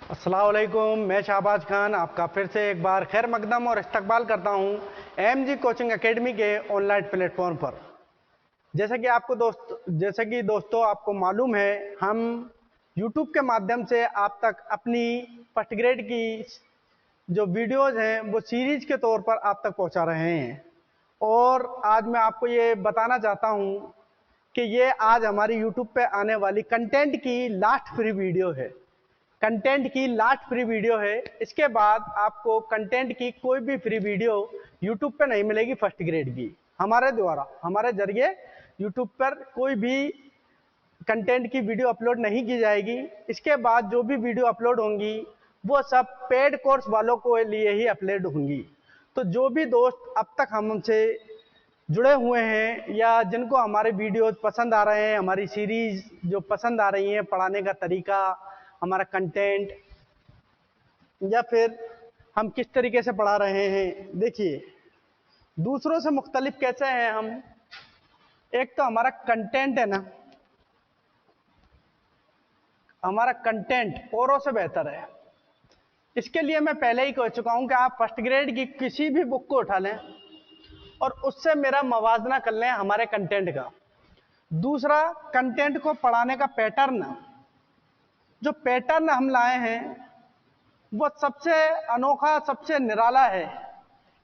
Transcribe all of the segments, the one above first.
अस्सलाम वालेकुम, मैं शाहबाज खान आपका फिर से एक बार खैर मकदम और इस्तकबाल करता हूं एमजी कोचिंग एकेडमी के ऑनलाइन प्लेटफॉर्म पर। जैसे कि दोस्तों आपको मालूम है, हम यूट्यूब के माध्यम से आप तक अपनी फर्स्ट ग्रेड की जो वीडियोज़ हैं वो सीरीज के तौर पर आप तक पहुंचा रहे हैं। और आज मैं आपको ये बताना चाहता हूं कि ये आज हमारी यूट्यूब पे आने वाली कंटेंट की लास्ट फ्री वीडियो है। कंटेंट की लास्ट फ्री वीडियो है। इसके बाद आपको कंटेंट की कोई भी फ्री वीडियो यूट्यूब पे नहीं मिलेगी फर्स्ट ग्रेड की। हमारे जरिए यूट्यूब पर कोई भी कंटेंट की वीडियो अपलोड नहीं की जाएगी। इसके बाद जो भी वीडियो अपलोड होंगी वो सब पेड कोर्स वालों को लिए ही अपलोड होंगी। तो जो भी दोस्त अब तक हमसे जुड़े हुए हैं या जिनको हमारे वीडियोज पसंद आ रहे हैं, हमारी सीरीज जो पसंद आ रही है, पढ़ाने का तरीका, हमारा कंटेंट या फिर हम किस तरीके से पढ़ा रहे हैं, देखिए दूसरों से मुख्तलिफ कैसे हैं हम। एक तो हमारा कंटेंट है ना, हमारा कंटेंट औरों से बेहतर है। इसके लिए मैं पहले ही कह चुका हूं कि आप फर्स्ट ग्रेड की किसी भी बुक को उठा लें और उससे मेरा मवाजना कर लें हमारे कंटेंट का। दूसरा, कंटेंट को पढ़ाने का पैटर्न, जो पैटर्न हम लाए हैं वो सबसे अनोखा, सबसे निराला है।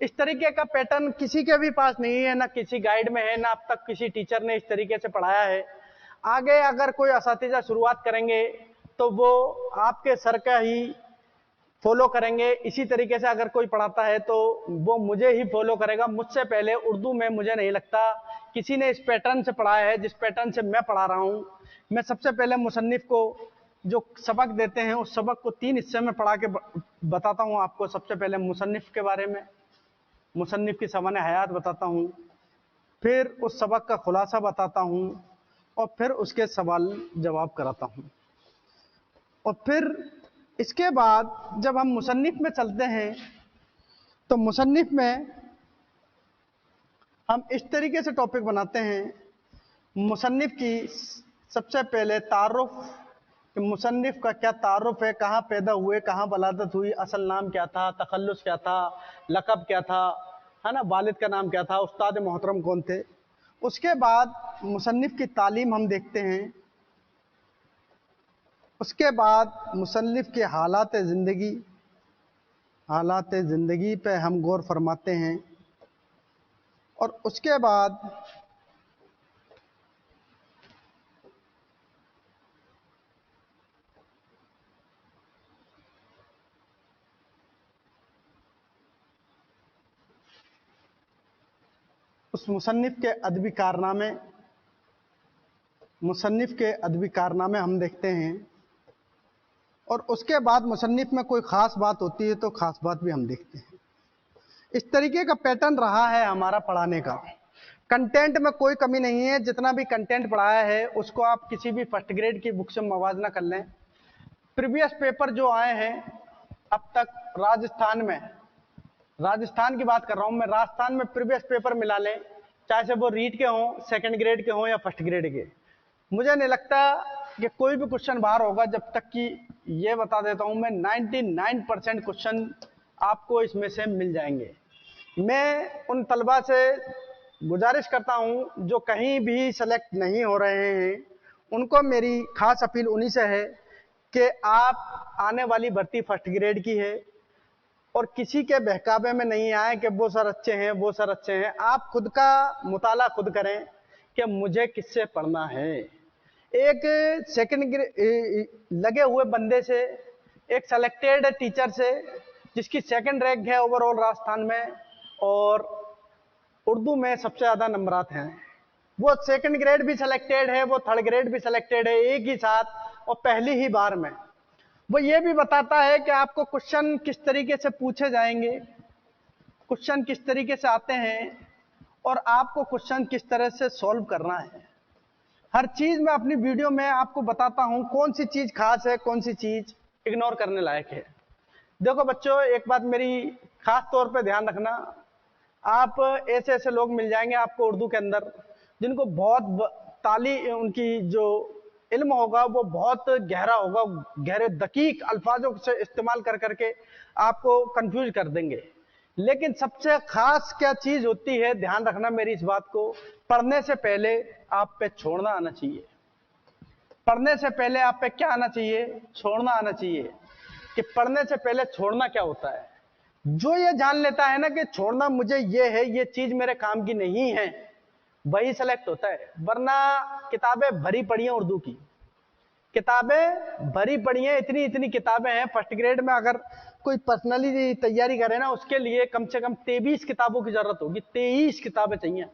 इस तरीके का पैटर्न किसी के भी पास नहीं है, ना किसी गाइड में है, ना अब तक किसी टीचर ने इस तरीके से पढ़ाया है। आगे अगर कोई असातिज़ा शुरुआत करेंगे तो वो आपके सर का ही फॉलो करेंगे। इसी तरीके से अगर कोई पढ़ाता है तो वो मुझे ही फॉलो करेगा। मुझसे पहले उर्दू में मुझे नहीं लगता किसी ने इस पैटर्न से पढ़ाया है जिस पैटर्न से मैं पढ़ा रहा हूँ। मैं सबसे पहले मुसन्निफ को जो सबक देते हैं उस सबक को 3 हिस्से में पढ़ा के बताता हूँ आपको। सबसे पहले मुसन्निफ के बारे में, मुसन्निफ की सवाने हयात बताता हूँ, फिर उस सबक का खुलासा बताता हूँ और फिर उसके सवाल जवाब कराता हूँ। और फिर इसके बाद जब हम मुसन्निफ में चलते हैं तो मुसन्निफ में हम इस तरीके से टॉपिक बनाते हैं। मुसन्निफ की सबसे पहले तारुफ, कि मुसन्निफ का क्या तारुफ है, कहाँ पैदा हुए, कहाँ वलादत हुई, असल नाम क्या था, तखल्लुस क्या था, लक़ब क्या था, है ना, वालिद का नाम क्या था, उस्ताद मोहतरम कौन थे। उसके बाद मुसन्निफ की तालीम हम देखते हैं। उसके बाद मुसन्निफ के हालात ज़िंदगी पे हम गौर फरमाते हैं। और उसके बाद उस मुसन्निफ के अदबी कारनामे हम देखते हैं। और उसके बाद मुसन्निफ में कोई ख़ास बात होती है तो ख़ास बात भी हम देखते हैं। इस तरीके का पैटर्न रहा है हमारा पढ़ाने का। कंटेंट में कोई कमी नहीं है। जितना भी कंटेंट पढ़ाया है उसको आप किसी भी फर्स्ट ग्रेड की बुक से मवाजना कर लें। प्रीवियस पेपर जो आए हैं अब तक राजस्थान की बात कर रहा हूं मैं, राजस्थान में प्रीवियस पेपर मिला लें, चाहे से वो रीट के हों, सेकंड ग्रेड के हों या फर्स्ट ग्रेड के, मुझे नहीं लगता कि कोई भी क्वेश्चन बाहर होगा। जब तक कि ये बता देता हूं मैं, 99% क्वेश्चन आपको इसमें से मिल जाएंगे। मैं उन तलबा से गुजारिश करता हूं जो कहीं भी सेलेक्ट नहीं हो रहे हैं, उनको मेरी खास अपील उन्हीं से है कि आप आने वाली भर्ती फर्स्ट ग्रेड की है और किसी के बहकावे में नहीं आए कि वो सर अच्छे हैं, वो सर अच्छे हैं। आप खुद का मुताला खुद करें कि मुझे किससे पढ़ना है। एक सेकंड ग्रेड लगे हुए बंदे से, एक सेलेक्टेड टीचर से जिसकी सेकंड रैंक है ओवरऑल राजस्थान में और उर्दू में सबसे ज़्यादा नंबरात हैं, वो सेकंड ग्रेड भी सिलेक्टेड है, वो थर्ड ग्रेड भी सिलेक्टेड है एक ही साथ और पहली ही बार में। वो ये भी बताता है कि आपको क्वेश्चन किस तरीके से पूछे जाएंगे, क्वेश्चन किस तरीके से आते हैं और आपको क्वेश्चन किस तरह से सॉल्व करना है। हर चीज़ मैं अपनी वीडियो में आपको बताता हूं कौन सी चीज़ खास है, कौन सी चीज़ इग्नोर करने लायक है। देखो बच्चों, एक बात मेरी खास तौर पे ध्यान रखना, आप ऐसे ऐसे लोग मिल जाएंगे आपको उर्दू के अंदर जिनको बहुत उनकी जो इल्म होगा वो बहुत गहरा होगा, गहरे दकीक अल्फाजों से इस्तेमाल कर करके आपको कंफ्यूज कर देंगे। लेकिन सबसे खास क्या चीज होती है, ध्यान रखना मेरी इस बात को, पढ़ने से पहले आप पे छोड़ना आना चाहिए। पढ़ने से पहले आप पे क्या आना चाहिए? छोड़ना आना चाहिए। कि पढ़ने से पहले छोड़ना क्या होता है? जो ये जान लेता है ना कि छोड़ना मुझे ये है, ये चीज मेरे काम की नहीं है, वही सेलेक्ट होता है। वरना किताबें भरी पड़ी हैं, उर्दू की किताबें भरी पड़ी हैं, इतनी इतनी किताबें हैं। फर्स्ट ग्रेड में अगर कोई पर्सनली तैयारी करे ना, उसके लिए कम से कम 23 किताबों की जरूरत होगी। 23 किताबें चाहिए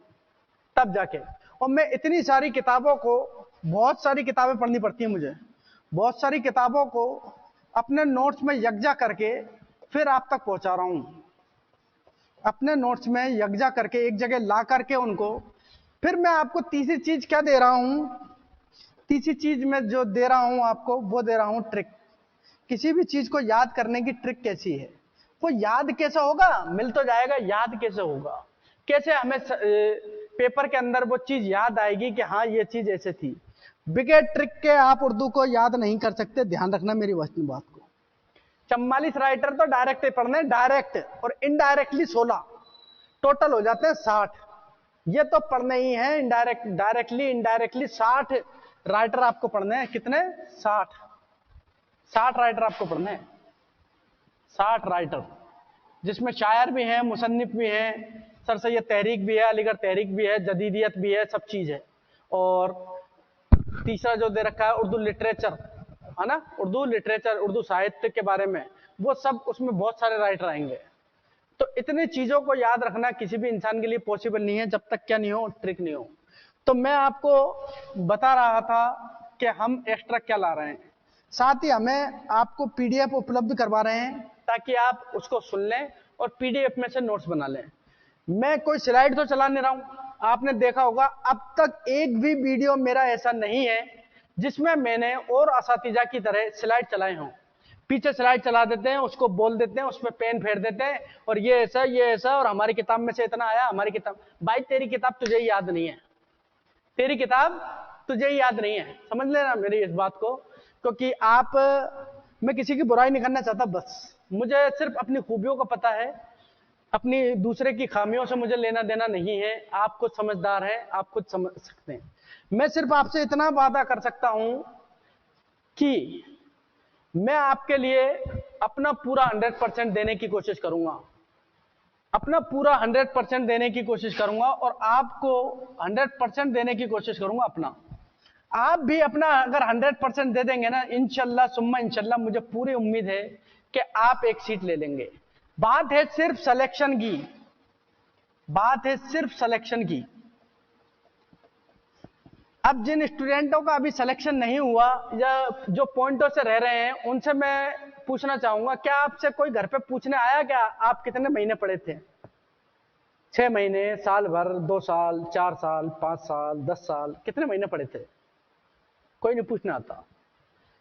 तब जाके। और मैं इतनी सारी किताबों को, बहुत सारी किताबें पढ़नी पड़ती हैं मुझे, बहुत सारी किताबों को अपने नोट्स में यकजा करके फिर आप तक पहुंचा रहा हूं। अपने नोट्स में यकजा करके एक जगह ला करके उनको, फिर मैं आपको तीसरी चीज क्या दे रहा हूं? तीसरी चीज में जो दे रहा हूं आपको, वो दे रहा हूं ट्रिक। किसी भी चीज को याद करने की ट्रिक कैसी है? वो याद कैसे होगा? मिल तो जाएगा, याद कैसे होगा? कैसे हमें पेपर के अंदर वो चीज याद आएगी कि हाँ ये चीज ऐसे थी? बिगैर ट्रिक के आप उर्दू को याद नहीं कर सकते, ध्यान रखना मेरी बात को। 44 राइटर तो डायरेक्ट पढ़ने, डायरेक्ट और इनडायरेक्टली 16, टोटल हो जाते हैं 60। ये तो पढ़ने ही है इनडायरेक्ट, डायरेक्टली इनडायरेक्टली 60 राइटर आपको पढ़ने हैं। कितने? 60 राइटर आपको पढ़ने हैं। 60 राइटर, जिसमें शायर भी हैं, मुसन्निफ भी हैं, सर सैयद तहरीक भी है, अलीगढ़ तहरीक भी है, जदीदियत भी है, सब चीज है। और तीसरा जो दे रखा है उर्दू लिटरेचर, है ना, उर्दू लिटरेचर, उर्दू साहित्य के बारे में, वो सब उसमें बहुत सारे राइटर आएंगे। तो इतनी चीजों को याद रखना किसी भी इंसान के लिए पॉसिबल नहीं है जब तक क्या नहीं हो, ट्रिक नहीं हो। तो मैं आपको बता रहा था कि हम एक्स्ट्रा क्या ला रहे हैं, साथ ही हमें आपको पीडीएफ उपलब्ध करवा रहे हैं ताकि आप उसको सुन लें और पीडीएफ में से नोट्स बना लें। मैं कोई स्लाइड तो चला नहीं रहा हूं। आपने देखा होगा अब तक एक भी वीडियो मेरा ऐसा नहीं है जिसमें मैंने और असातिजा की तरह स्लाइड चलाए हों। पीछे स्लाइड चला देते हैं, उसको बोल देते हैं, उसमें पेन फेर देते हैं और ये ऐसा, ये ऐसा, और हमारी किताब में से इतना आया, हमारी किताब। भाई तेरी किताब तुझे ही याद नहीं है, तेरी किताब तुझे ही याद नहीं है, समझ लेना मेरी इस बात को। क्योंकि मैं किसी की बुराई नहीं करना चाहता, बस मुझे सिर्फ अपनी खूबियों का पता है, अपनी दूसरे की खामियों से मुझे लेना देना नहीं है। आप खुद समझदार हैं, आप खुद समझ सकते हैं। मैं सिर्फ आपसे इतना वादा कर सकता हूं कि मैं आपके लिए अपना पूरा 100% देने की कोशिश करूंगा, अपना पूरा 100% देने की कोशिश करूंगा और आपको 100% देने की कोशिश करूंगा अपना। आप भी अपना अगर 100% दे देंगे ना, इंशाल्लाह सुम्मा इंशाल्लाह, मुझे पूरी उम्मीद है कि आप एक सीट ले लेंगे। बात है सिर्फ सिलेक्शन की, बात है सिर्फ सिलेक्शन की। अब जिन स्टूडेंटों का अभी सिलेक्शन नहीं हुआ या जो पॉइंटों से रह रहे हैं, उनसे मैं पूछना चाहूंगा, क्या आपसे कोई घर पे पूछने आया क्या आप कितने महीने पढ़े थे? 6 महीने, साल भर, 2 साल, 4 साल, 5 साल, 10 साल, कितने महीने पढ़े थे? कोई नहीं पूछना आता।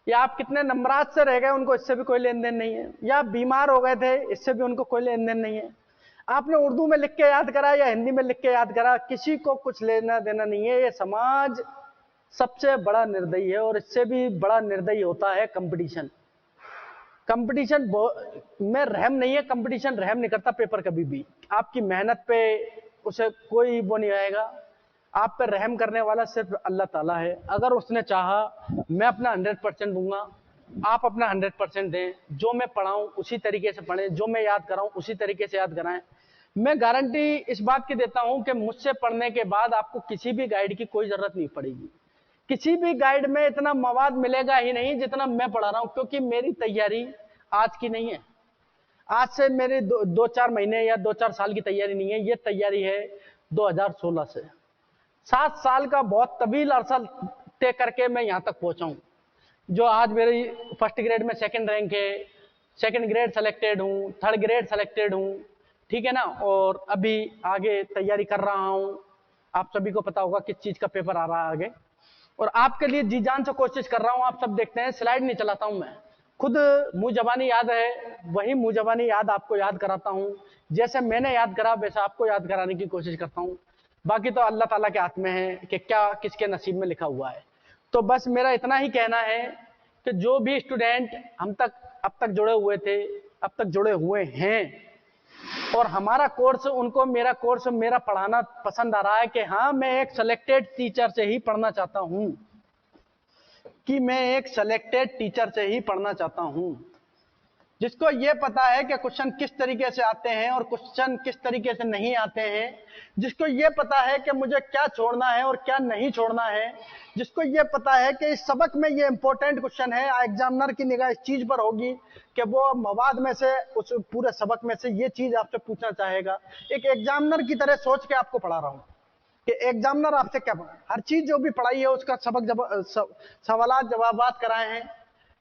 या आप कितने नंबरात से रह गए, उनको इससे भी कोई लेन देन नहीं है। या बीमार हो गए थे, इससे भी उनको कोई लेन देन नहीं है। आपने उर्दू में लिख के याद करा या हिंदी में लिख के याद करा, किसी को कुछ लेना देना नहीं है। ये समाज सबसे बड़ा निर्दयी है और इससे भी बड़ा निर्दयी होता है कंपटीशन। कंपटीशन में रहम नहीं है, कंपटीशन रहम नहीं करता पेपर कभी भी। आपकी मेहनत पे उसे कोई वो नहीं आएगा, आप पे रहम करने वाला सिर्फ अल्लाह ताला है। अगर उसने चाहा, मैं अपना 100% दूंगा, आप अपना 100% दें। जो मैं पढ़ाऊं उसी तरीके से पढ़ें, जो मैं याद कराऊं उसी तरीके से याद कराएं। मैं गारंटी इस बात की देता हूं कि मुझसे पढ़ने के बाद आपको किसी भी गाइड की कोई जरूरत नहीं पड़ेगी। किसी भी गाइड में इतना मवाद मिलेगा ही नहीं जितना मैं पढ़ा रहा हूं, क्योंकि मेरी तैयारी आज की नहीं है। आज से मेरे 2-4 महीने या 2-4 साल की तैयारी नहीं है, ये तैयारी है 2016 से। 7 साल का बहुत तवील अरसा तय करके मैं यहां तक पहुंचा हूं, जो आज मेरी फर्स्ट ग्रेड में 2nd रैंक है, 2nd ग्रेड सेलेक्टेड हूं, 3rd ग्रेड सेलेक्टेड हूं, ठीक है ना। और अभी आगे तैयारी कर रहा हूं, आप सभी को पता होगा किस चीज का पेपर आ रहा है आगे, और आपके लिए जी जान से कोशिश कर रहा हूं। आप सब देखते हैं, स्लाइड नहीं चलाता हूं मैं, खुद मुंह जबानी याद है, वही मुंह जबानी याद आपको याद कराता हूं। जैसे मैंने याद करा वैसा आपको याद कराने की कोशिश करता हूं। बाकी तो अल्लाह ताला के हाथ में है कि क्या किसके नसीब में लिखा हुआ है। तो बस मेरा इतना ही कहना है कि जो भी स्टूडेंट अब तक जुड़े हुए थे, अब तक जुड़े हुए हैं, और हमारा कोर्स, उनको मेरा कोर्स, मेरा पढ़ाना पसंद आ रहा है कि हाँ मैं एक सेलेक्टेड टीचर से ही पढ़ना चाहता हूं, कि मैं एक सेलेक्टेड टीचर से ही पढ़ना चाहता हूं, जिसको ये पता है कि क्वेश्चन किस तरीके से आते हैं और क्वेश्चन किस तरीके से नहीं आते हैं, जिसको ये पता है कि मुझे क्या छोड़ना है और क्या नहीं छोड़ना है, जिसको ये पता है कि इस सबक में ये इंपॉर्टेंट क्वेश्चन है, एग्जामिनर की निगाह इस चीज पर होगी कि वो मवाद में से, उस पूरे सबक में से ये चीज आपसे पूछना चाहेगा। एक एग्जामिनर की तरह सोच के आपको पढ़ा रहा हूं कि एग्जामिनर आपसे क्या हर चीज जो भी पढ़ाई है उसका सवाल जवाबात कराए हैं,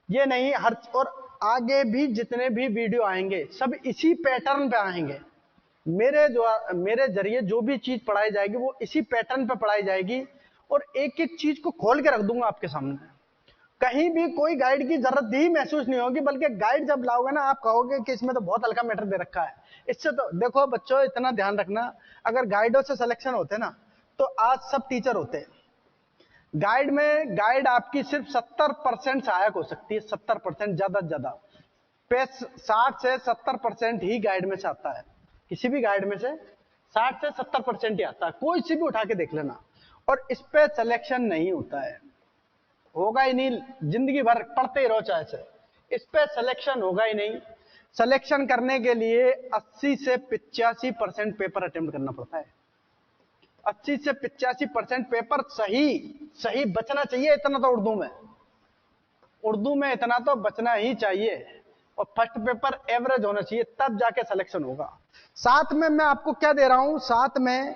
ये नहीं हर। और आगे भी जितने भी वीडियो आएंगे सब इसी पैटर्न पे आएंगे। मेरे जरिए जो भी चीज पढ़ाई जाएगी वो इसी पैटर्न पे पढ़ाई जाएगी, और एक एक चीज को खोल के रख दूंगा आपके सामने। कहीं भी कोई गाइड की जरूरत ही महसूस नहीं होगी, बल्कि गाइड जब लाओगे ना आप कहोगे कि इसमें तो बहुत हल्का मैटर दे रखा है। इससे तो देखो बच्चों, इतना ध्यान रखना, अगर गाइडों से सिलेक्शन होते ना तो आज सब टीचर होते। गाइड आपकी सिर्फ 70% सहायक हो सकती है, 70%, ज्यादा से ज्यादा 60 से 70% ही गाइड में से आता है। किसी भी गाइड में से 60 से 70% ही आता है, कोई सी भी उठा के देख लेना। और इस पे सिलेक्शन नहीं होता है, होगा ही नहीं, जिंदगी भर पढ़ते ही रहो चाहे से, इस पे सिलेक्शन होगा ही नहीं। सिलेक्शन करने के लिए 80 से 85% पेपर अटेम्प्ट करना पड़ता है। 80 से 85% पेपर सही बचना चाहिए, इतना तो उर्दू में इतना तो बचना ही चाहिए, और फर्स्ट पेपर एवरेज होना चाहिए, तब जाके सिलेक्शन होगा। साथ में मैं आपको क्या दे रहा हूं, साथ में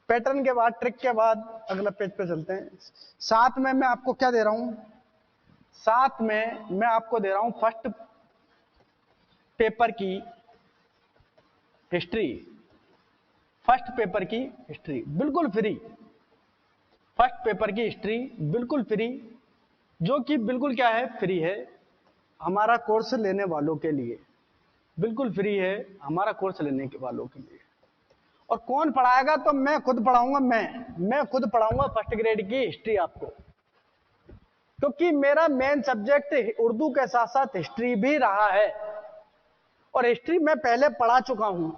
पैटर्न के बाद, ट्रिक के बाद, अगला पेज पे चलते हैं। साथ में मैं आपको क्या दे रहा हूं, साथ में मैं आपको दे रहा हूं फर्स्ट पेपर की हिस्ट्री। फर्स्ट पेपर की हिस्ट्री बिल्कुल फ्री, फर्स्ट पेपर की हिस्ट्री बिल्कुल फ्री, जो कि बिल्कुल क्या है, फ्री है हमारा कोर्स लेने वालों के लिए, बिल्कुल फ्री है हमारा कोर्स लेने के वालों के लिए। और कौन पढ़ाएगा, तो मैं खुद पढ़ाऊंगा, मैं खुद पढ़ाऊंगा फर्स्ट ग्रेड की हिस्ट्री आपको, क्योंकि मेरा मेन सब्जेक्ट उर्दू के साथ साथ हिस्ट्री भी रहा है, और हिस्ट्री मैं पहले पढ़ा चुका हूं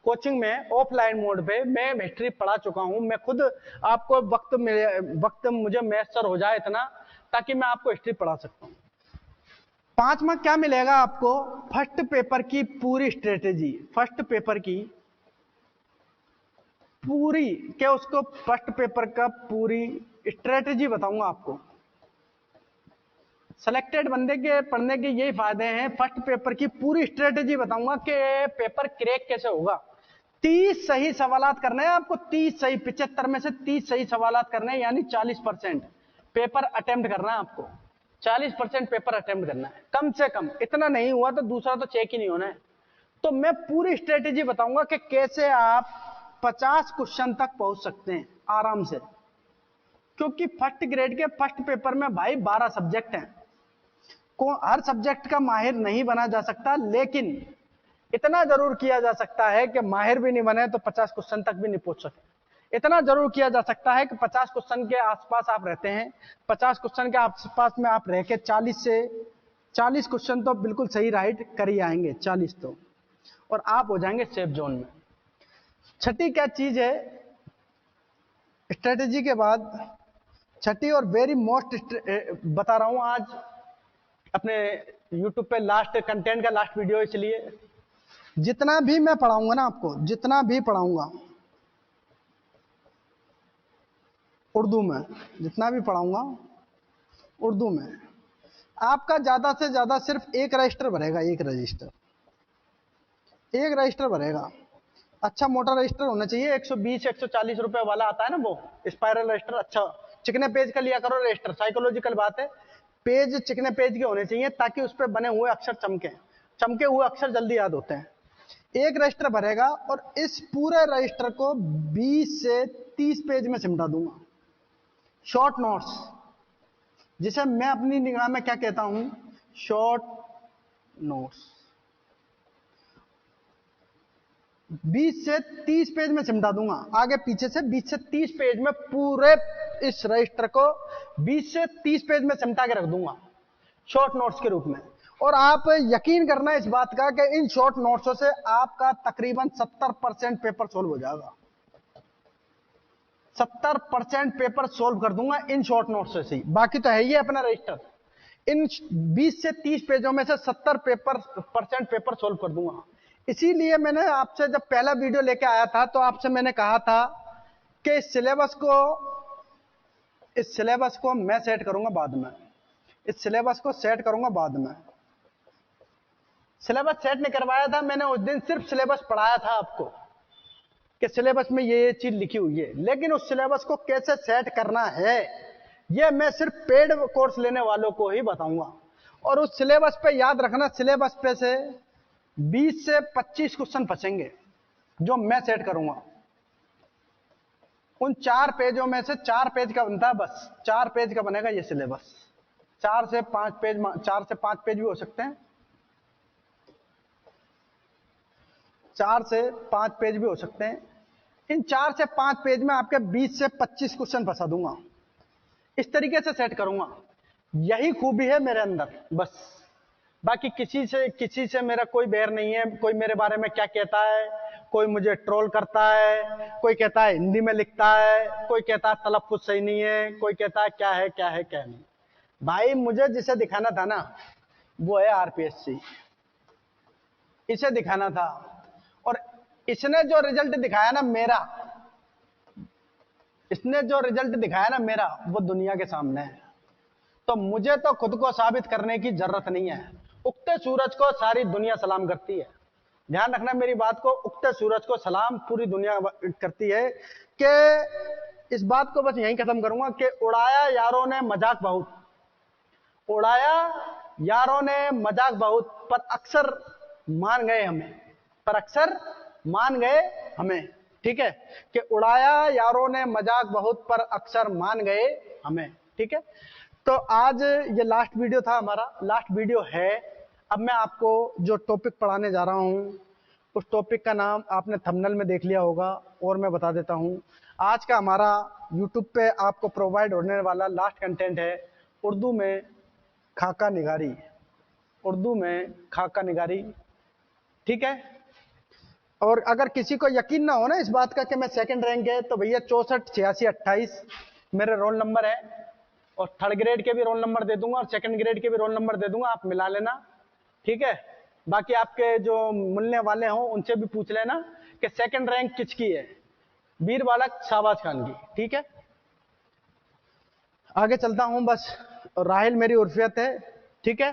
कोचिंग में, ऑफलाइन मोड पे मैं हिस्ट्री पढ़ा चुका हूं। मैं खुद आपको वक्त मुझे मैसर हो जाए इतना, ताकि मैं आपको हिस्ट्री पढ़ा सकता हूं। 5वां क्या मिलेगा आपको, फर्स्ट पेपर की पूरी स्ट्रेटेजी, फर्स्ट पेपर की पूरी, क्या उसको फर्स्ट पेपर का पूरी स्ट्रेटेजी बताऊंगा आपको। सिलेक्टेड बंदे के पढ़ने के यही फायदे हैं, फर्स्ट पेपर की पूरी स्ट्रेटेजी बताऊंगा कि पेपर क्रैक कैसे होगा। 30 सही सवालात करने हैं आपको, 30 सही, 75 में से 30 सही सवालात करने हैं, यानी 40% पेपर अटेम्प्ट करना है आपको, 40% पेपर अटेम्प्ट करना है कम से कम। इतना नहीं हुआ तो दूसरा तो चेक ही नहीं होना है। तो मैं पूरी स्ट्रेटेजी बताऊंगा कि कैसे आप 50 क्वेश्चन तक पहुंच सकते हैं आराम से, क्योंकि फर्स्ट ग्रेड के फर्स्ट पेपर में भाई 12 सब्जेक्ट हैं, हर सब्जेक्ट का माहिर नहीं बना जा सकता, लेकिन इतना जरूर किया जा सकता है कि माहिर भी नहीं बने तो 50 क्वेश्चन तक भी नहीं पहुंच सकते। इतना जरूर किया जा सकता है कि 50 क्वेश्चन के आसपास आप रहते हैं, 50 क्वेश्चन के आसपास में आप रह के 40 क्वेश्चन तो बिल्कुल सही राइट कर ही आएंगे, 40 तो, और आप हो जाएंगे सेफ जोन में। छठी क्या चीज है स्ट्रेटेजी के बाद, छठी और वेरी मोस्ट बता रहा हूं आज अपने YouTube पे, लास्ट कंटेंट का लास्ट वीडियो, इसलिए जितना भी मैं पढ़ाऊंगा ना आपको, जितना भी पढ़ाऊंगा उर्दू में, जितना भी पढ़ाऊंगा उर्दू में, आपका ज्यादा से ज्यादा सिर्फ एक रजिस्टर भरेगा, एक रजिस्टर भरेगा। अच्छा मोटा रजिस्टर होना चाहिए, 120-140 रुपए वाला आता है ना वो स्पाइरल रजिस्टर, अच्छा चिकने पेज का लिया करो रजिस्टर, साइकोलॉजिकल बात है, पेज चिकने पेज के होने चाहिए ताकि उस पर बने हुए अक्षर चमके हुए अक्षर जल्दी याद होते हैं। एक रजिस्टर भरेगा, और इस पूरे रजिस्टर को 20 से 30 पेज में सिमटा दूंगा, शॉर्ट नोट्स, जिसे मैं अपनी निगाह में क्या कहता हूं, शॉर्ट नोट्स। 20 से 30 पेज में सिमटा दूंगा, आगे पीछे से 20 से 30 पेज में पूरे इस रजिस्टर को 20 से 30 पेज में सिमटा के रख दूंगा शॉर्ट नोट्स के रूप में। और आप यकीन करना इस बात का कि इन शॉर्ट नोट्सों से आपका तकरीबन 70% पेपर सोल्व हो जाएगा। 70% पेपर सोल्व कर दूंगा इन शॉर्ट नोट्स से ही। बाकी तो है ही अपना रजिस्टर। इन 20 से 30 पेजों में से 70% पेपर सोल्व कर दूंगा। इसीलिए मैंने आपसे जब पहला वीडियो लेके आया था तो आपसे मैंने कहा था कि इस सिलेबस को मैं सेट करूंगा बाद में। इस सिलेबस को सेट करूंगा बाद में। सिलेबस सेट नहीं करवाया था मैंने, उस दिन सिर्फ सिलेबस पढ़ाया था आपको कि सिलेबस में ये चीज लिखी हुई है, लेकिन उस सिलेबस को कैसे सेट करना है ये मैं सिर्फ पेड कोर्स लेने वालों को ही बताऊंगा। और उस सिलेबस पे याद रखना, सिलेबस पे से 20 से 25 क्वेश्चन फंसेंगे जो मैं सेट करूंगा। उन 4 पेजों में से 4 पेज का बनता है, बस 4 पेज का बनेगा ये सिलेबस। 4 से 5 पेज भी हो सकते हैं, 4 से 5 पेज भी हो सकते हैं। इन 4 से 5 पेज में आपके 20 से 25 क्वेश्चन फंसा दूंगा। इस तरीके से सेट करूंगा। यही खूबी है मेरे अंदर बस। बाकी किसी से मेरा कोई बैर नहीं है। कोई मेरे बारे में क्या कहता है, कोई मुझे ट्रोल करता है, कोई कहता है हिंदी में लिखता है, कोई कहता है तलफ्फुज़ सही नहीं है, कोई कहता है क्या है क्या नहीं। भाई मुझे जिसे दिखाना था ना वो है आरपीएससी, इसे दिखाना था। और इसने जो रिजल्ट दिखाया ना मेरा, वो दुनिया के सामने है। तो मुझे तो खुद को साबित करने की जरूरत नहीं है। उगते सूरज को सारी दुनिया सलाम करती है। ध्यान रखना मेरी बात को, उगते सूरज को सलाम पूरी दुनिया करती है। कि इस बात को बस यहीं खत्म करूंगा कि उड़ाया यारों ने मजाक बहुत, पर अक्सर मान गए हमें। ठीक है, कि उड़ाया यारों ने मजाक बहुत, पर अक्सर मान गए हमें। ठीक है, तो आज ये लास्ट वीडियो था, हमारा लास्ट वीडियो है। अब मैं आपको जो टॉपिक पढ़ाने जा रहा हूं उस टॉपिक का नाम आपने थंबनेल में देख लिया होगा, और मैं बता देता हूं। आज का हमारा यूट्यूब पे आपको प्रोवाइड होने वाला लास्ट कंटेंट है उर्दू में खाका निगारी। ठीक है, और अगर किसी को यकीन ना हो ना इस बात का कि मैं सेकंड रैंक है, तो भैया 64 86 28 मेरे रोल नंबर है। और थर्ड ग्रेड के भी रोल नंबर दे दूंगा और सेकंड ग्रेड के भी रोल नंबर दे दूंगा, आप मिला लेना। ठीक है, बाकी आपके जो मिलने वाले हों उनसे भी पूछ लेना कि सेकंड रैंक किसकी है, वीर बालक शाहबाज खान की। ठीक है, आगे चलता हूं बस। राहिल मेरी उर्फियत है। ठीक है,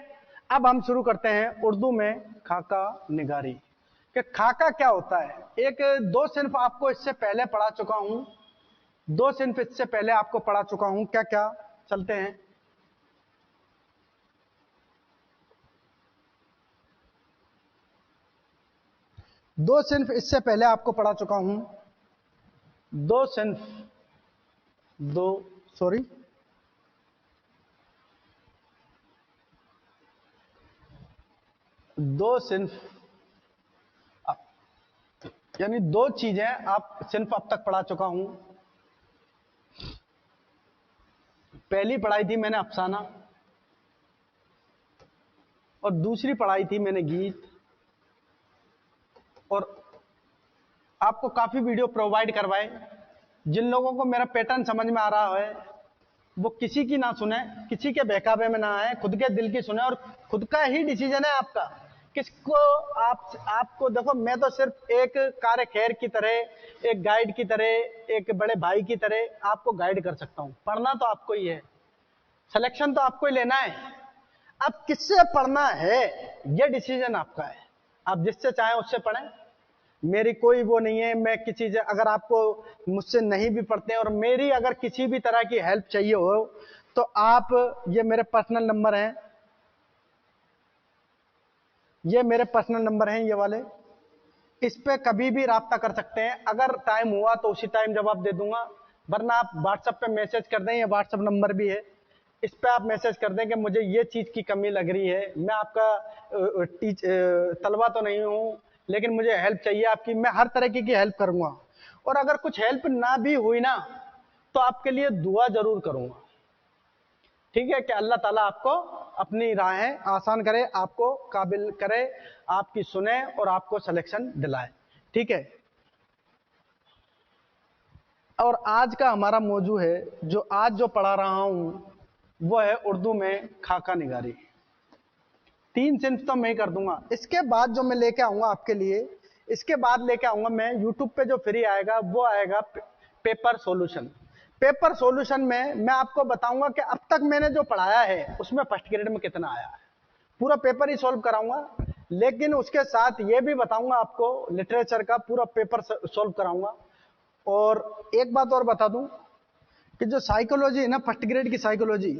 अब हम शुरू करते हैं उर्दू में खाका निगारी। कि खाका क्या होता है। एक 2 सिर्फ आपको इससे पहले पढ़ा चुका हूं, 2 सिर्फ इससे पहले आपको पढ़ा चुका हूं। क्या क्या, चलते हैं। दो सिर्फ इससे पहले आपको पढ़ा चुका हूं, दो सिर्फ यानी 2 चीजें आप सिर्फ अब तक पढ़ा चुका हूं। पहली पढ़ाई थी मैंने अफसाना, और दूसरी पढ़ाई थी मैंने गीत। और आपको काफी वीडियो प्रोवाइड करवाए। जिन लोगों को मेरा पैटर्न समझ में आ रहा है वो किसी की ना सुने, किसी के बहकावे में ना आए, खुद के दिल की सुने। और खुद का ही डिसीजन है आपका, किसको आपको देखो। मैं तो सिर्फ एक कार्य खैर की तरह, एक गाइड की तरह, एक बड़े भाई की तरह आपको गाइड कर सकता हूं। पढ़ना तो आपको ही है, सिलेक्शन तो आपको ही लेना है। अब किससे पढ़ना है ये डिसीजन आपका है। आप जिससे चाहें उससे पढ़ें, मेरी कोई वो नहीं है। मैं किसी से, अगर आपको मुझसे नहीं भी पढ़ते हैं और मेरी अगर किसी भी तरह की हेल्प चाहिए हो तो आप, ये मेरे पर्सनल नंबर हैं, ये वाले, इस पे कभी भी राब्ता कर सकते हैं। अगर टाइम हुआ तो उसी टाइम जवाब दे दूंगा, वरना आप व्हाट्सएप पे मैसेज कर दें, ये व्हाट्सएप नंबर भी है, इस पे आप मैसेज कर दें कि मुझे ये चीज की कमी लग रही है। मैं आपका तलबा तो नहीं हूं, लेकिन मुझे हेल्प चाहिए आपकी, मैं हर तरीके की हेल्प करूंगा। और अगर कुछ हेल्प ना भी हुई ना तो आपके लिए दुआ जरूर करूंगा। ठीक है, कि अल्लाह ताला आपको अपनी राहें आसान करे, आपको काबिल करे, आपकी सुने और आपको सिलेक्शन दिलाए। ठीक है, और आज का हमारा मौजू है, जो आज जो पढ़ा रहा हूं वो है उर्दू में खाका निगारी। 3 सिंफ तो मैं ही कर दूंगा। इसके बाद जो मैं लेके आऊंगा आपके लिए, इसके बाद लेके आऊंगा मैं यूट्यूब पे जो फ्री आएगा वो आएगा पेपर सॉल्यूशन। पेपर सॉल्यूशन में मैं आपको बताऊंगा कि अब तक मैंने जो पढ़ाया है उसमें फर्स्ट ग्रेड में कितना आया है। पूरा पेपर ही सॉल्व कराऊंगा, लेकिन उसके साथ ये भी बताऊंगा आपको लिटरेचर का पूरा पेपर सॉल्व कराऊंगा। और एक बात और बता दूं कि जो साइकोलॉजी है ना, फर्स्ट ग्रेड की साइकोलॉजी,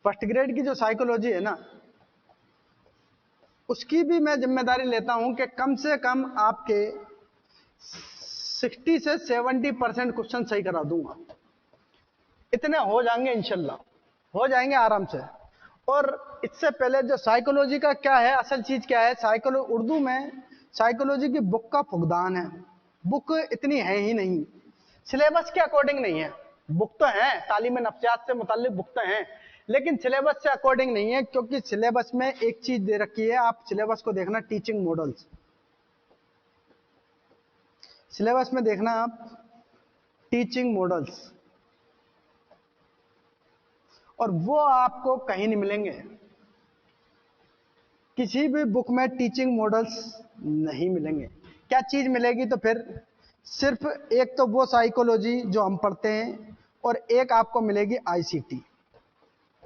फर्स्ट ग्रेड की जो साइकोलॉजी है ना, उसकी भी मैं जिम्मेदारी लेता हूं कि कम से कम आपके 60 से 70% क्वेश्चन सही करा दूंगा। इतने हो जाएंगे इंशाल्लाह, हो जाएंगे आराम से। और इससे पहले जो साइकोलॉजी का क्या है, असल चीज क्या है, साइकोलॉजी उर्दू में साइकोलॉजी की बुक का फुकदान है। बुक इतनी है ही नहीं, सिलेबस के अकॉर्डिंग नहीं है। बुक तो है, तालीम नफ्सियात से मुताल्लिक बुक तो है, लेकिन सिलेबस से अकॉर्डिंग नहीं है। क्योंकि सिलेबस में एक चीज दे रखी है, आप सिलेबस को देखना, टीचिंग मॉडल्स। सिलेबस में देखना आप टीचिंग मॉडल्स, और वो आपको कहीं नहीं मिलेंगे, किसी भी बुक में टीचिंग मॉडल्स नहीं मिलेंगे। क्या चीज मिलेगी तो फिर सिर्फ एक तो वो साइकोलॉजी जो हम पढ़ते हैं, और एक आपको मिलेगी आईसीटी,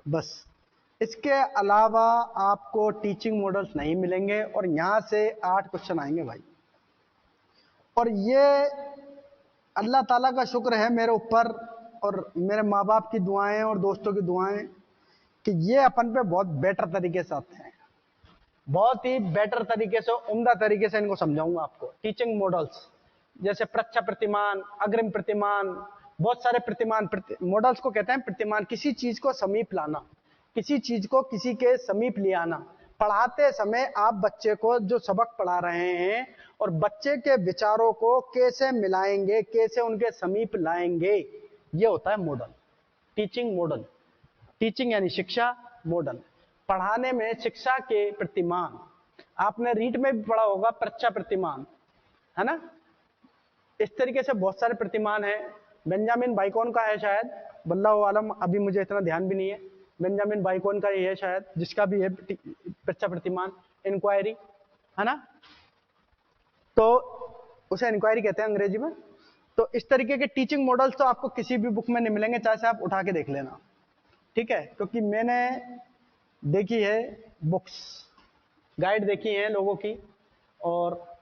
बस। इसके अलावा आपको टीचिंग मॉडल्स नहीं मिलेंगे। और यहां से 8 क्वेश्चन आएंगे भाई। और ये अल्लाह ताला का शुक्र है मेरे ऊपर, और मेरे माँ बाप की दुआएं और दोस्तों की दुआएं, कि ये अपन पे बहुत बेटर तरीके से आते हैं। बहुत ही बेटर तरीके से, उम्दा तरीके से इनको समझाऊंगा आपको। टीचिंग मॉडल्स जैसे प्रच्छा प्रतिमान, अग्रिम प्रतिमान, बहुत सारे प्रतिमान। मॉडल्स को कहते हैं प्रतिमान, किसी चीज को समीप लाना, किसी चीज को किसी के समीप ले आना। पढ़ाते समय आप बच्चे को जो सबक पढ़ा रहे हैं और बच्चे के विचारों को कैसे मिलाएंगे, कैसे उनके समीप लाएंगे, ये होता है मॉडल, टीचिंग मॉडल। टीचिंग यानी शिक्षा, मॉडल पढ़ाने में शिक्षा के प्रतिमान। आपने रीट में भी पढ़ा होगा प्रच्छा प्रतिमान, है ना। इस तरीके से बहुत सारे प्रतिमान हैं। बेंजामिन बाइकॉन का है शायद, वल्लाहु आलम, अभी मुझे इतना ध्यान भी नहीं है। बेंजामिन बाइकॉन का ही है शायद, जिसका भी है प्रच्छा प्रतिमान, इंक्वायरी, है ना। तो उसे इंक्वायरी कहते हैं अंग्रेजी में। तो इस तरीके के टीचिंग मॉडल्स तो आपको किसी भी बुक में नहीं मिलेंगे, चाहे से आप उठा के देख लेना। ठीक है, क्योंकि मैंने देखी है बुक्स, गाइड देखी है लोगों की, और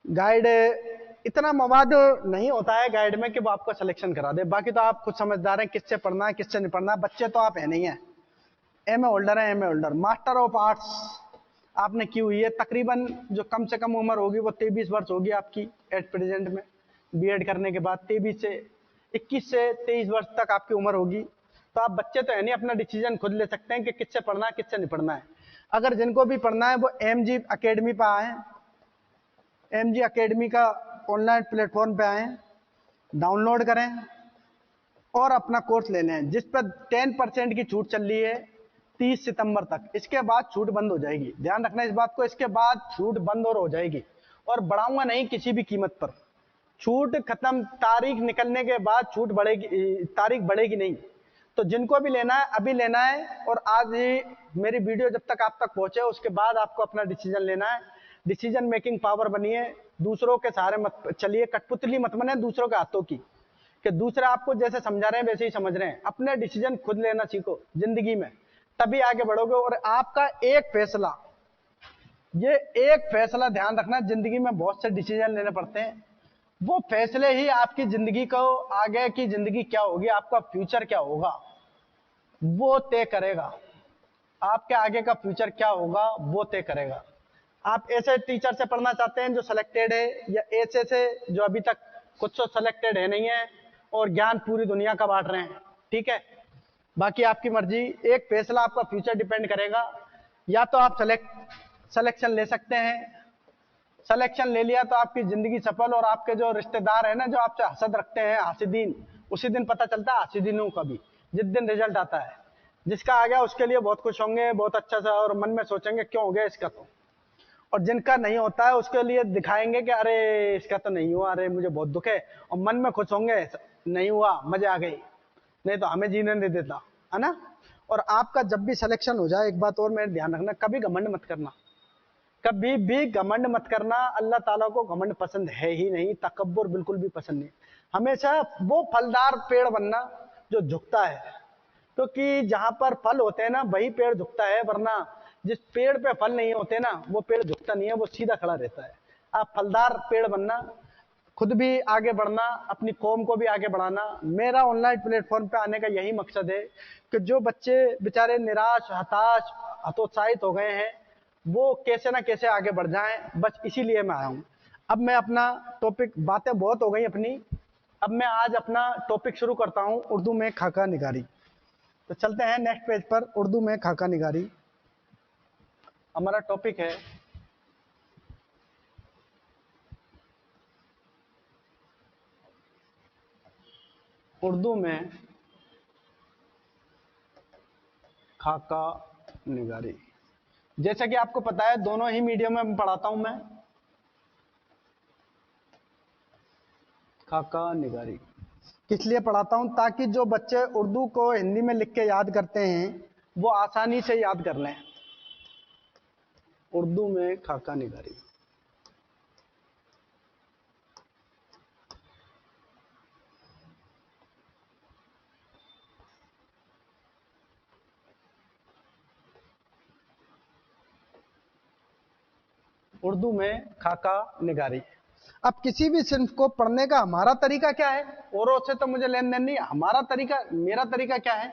गाइड इतना मवाद नहीं होता है गाइड में कि वो आपको सिलेक्शन करा दे। बाकी तो आप खुद समझदार हैं किससे पढ़ना है किससे नहीं पढ़ना है। बच्चे तो आप है नहीं है, एमए होल्डर है, MA holder. Master of arts आपने की हुई है, तकरीबन जो कम से कम उम्र होगी वो 23 वर्ष होगी आपकी एट प्रेजेंट में। बीएड करने के बाद 21 से 23 वर्ष तक आपकी उम्र होगी। तो आप बच्चे तो है नहीं, अपना डिसीजन खुद ले सकते हैं कि किससे पढ़ना है किससे नहीं पढ़ना है। अगर जिनको भी पढ़ना है वो एमजी अकेडमी पर आए, एमजी अकेडमी का ऑनलाइन प्लेटफॉर्म पे आए, डाउनलोड करें और अपना कोर्स ले लें, जिस पर 10% की छूट चल रही है 30 सितंबर तक। इसके बाद छूट बंद हो जाएगी, ध्यान रखना इस बात को, इसके बाद छूट बंद और हो जाएगी। और बढ़ाऊंगा नहीं किसी भी कीमत पर, छूट खत्म, तारीख निकलने के बाद छूट बढ़ेगी, तारीख बढ़ेगी नहीं। तो जिनको भी लेना है अभी लेना है, और आज ही मेरी वीडियो जब तक आप तक पहुंचे उसके बाद आपको अपना डिसीजन लेना है। डिसीजन मेकिंग पावर बनिए, दूसरों के सहारे मत चलिए, कठपुतली मत बने दूसरों के हाथों की, कि दूसरे आपको जैसे समझा रहे हैं वैसे ही समझ रहे हैं। अपने डिसीजन खुद लेना सीखो जिंदगी में, तभी आगे बढ़ोगे। और आपका एक फैसला, ये एक फैसला ध्यान रखना, जिंदगी में बहुत से डिसीजन लेने पड़ते हैं, वो फैसले ही आपकी जिंदगी को, आगे की जिंदगी क्या होगी, आपका फ्यूचर क्या होगा, वो तय करेगा। आपके आगे का फ्यूचर क्या होगा वो तय करेगा। आप ऐसे टीचर से पढ़ना चाहते हैं जो सिलेक्टेड है, या ऐसे से जो अभी तक कुछ तो सिलेक्टेड है नहीं है और ज्ञान पूरी दुनिया का बांट रहे हैं, ठीक है। बाकी आपकी मर्जी, एक फैसला आपका फ्यूचर डिपेंड करेगा। या तो आप सिलेक्शन ले सकते हैं सिलेक्शन ले लिया तो आपकी जिंदगी सफल, और आपके जो रिश्तेदार है ना, जो आपसे हसद रखते हैं, हासिदीन, उसी दिन पता चलता है हासिदीनों का भी, जिस दिन रिजल्ट आता है। जिसका आ गया उसके लिए बहुत खुश होंगे, बहुत अच्छा सा, और मन में सोचेंगे क्यों हो गया इसका तो। और जिनका नहीं होता है उसके लिए दिखाएंगे कि अरे इसका तो नहीं हुआ, अरे मुझे बहुत दुख है, और मन में खुश होंगे नहीं हुआ, मजे आ गई, नहीं तो हमें जीने नहीं देता, है ना। और आपका जब भी सिलेक्शन हो जाए, एक बात और मेरे ध्यान रखना, कभी घमंड मत करना, कभी भी घमंड मत करना। अल्लाह ताला को घमंड पसंद है ही नहीं, तकब्बुर बिल्कुल भी पसंद नहीं। हमेशा वो फलदार पेड़ बनना जो झुकता है, क्योंकि जहां पर फल होते हैं ना वही पेड़ झुकता है, वरना जिस पेड़ पे फल नहीं होते ना वो पेड़ झुकता नहीं है, वो सीधा खड़ा रहता है। आप फलदार पेड़ बनना, खुद भी आगे बढ़ना, अपनी कौम को भी आगे बढ़ाना। मेरा ऑनलाइन प्लेटफॉर्म पे आने का यही मकसद है कि जो बच्चे बेचारे निराश, हताश, हतोत्साहित हो गए हैं, वो कैसे ना कैसे आगे बढ़ जाएं, बस इसीलिए मैं आया हूं। अब मैं अपना टॉपिक, बातें बहुत हो गई अपनी, अब मैं आज अपना टॉपिक शुरू करता हूं, उर्दू में खाका निगारी। तो चलते हैं नेक्स्ट पेज पर, उर्दू में खाका निगारी हमारा टॉपिक है। उर्दू में खाका निगारी, जैसा कि आपको पता है दोनों ही मीडियम में पढ़ाता हूं मैं। खाका निगारी किस लिए पढ़ाता हूं? ताकि जो बच्चे उर्दू को हिंदी में लिख के याद करते हैं वो आसानी से याद कर लें। उर्दू में खाका निगारी, उर्दू में खाका निगारी। अब किसी भी सिंफ को पढ़ने का हमारा तरीका क्या है, औरों से तो मुझे लेन देन नहीं, हमारा तरीका, मेरा तरीका क्या है,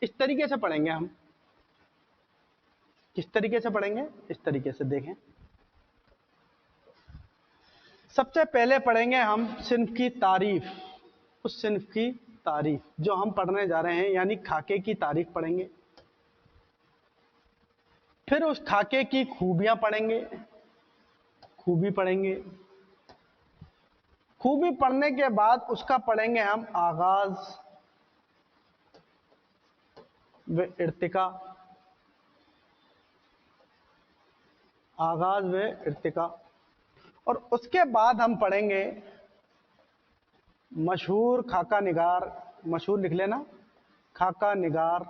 इस तरीके से पढ़ेंगे हम। किस तरीके से पढ़ेंगे? इस तरीके से देखें। सबसे पहले पढ़ेंगे हम सिंफ की तारीफ, उस सिंफ की तारीफ जो हम पढ़ने जा रहे हैं, यानी खाके की तारीफ पढ़ेंगे। फिर उस खाके की खूबियां पढ़ेंगे, खूबी पढ़ेंगे। खूबी पढ़ने के बाद उसका पढ़ेंगे हम आगाज व इर्तिका, आगाज व इर्तिका। और उसके बाद हम पढ़ेंगे मशहूर खाका निगार, मशहूर लिख लेना, खाका निगार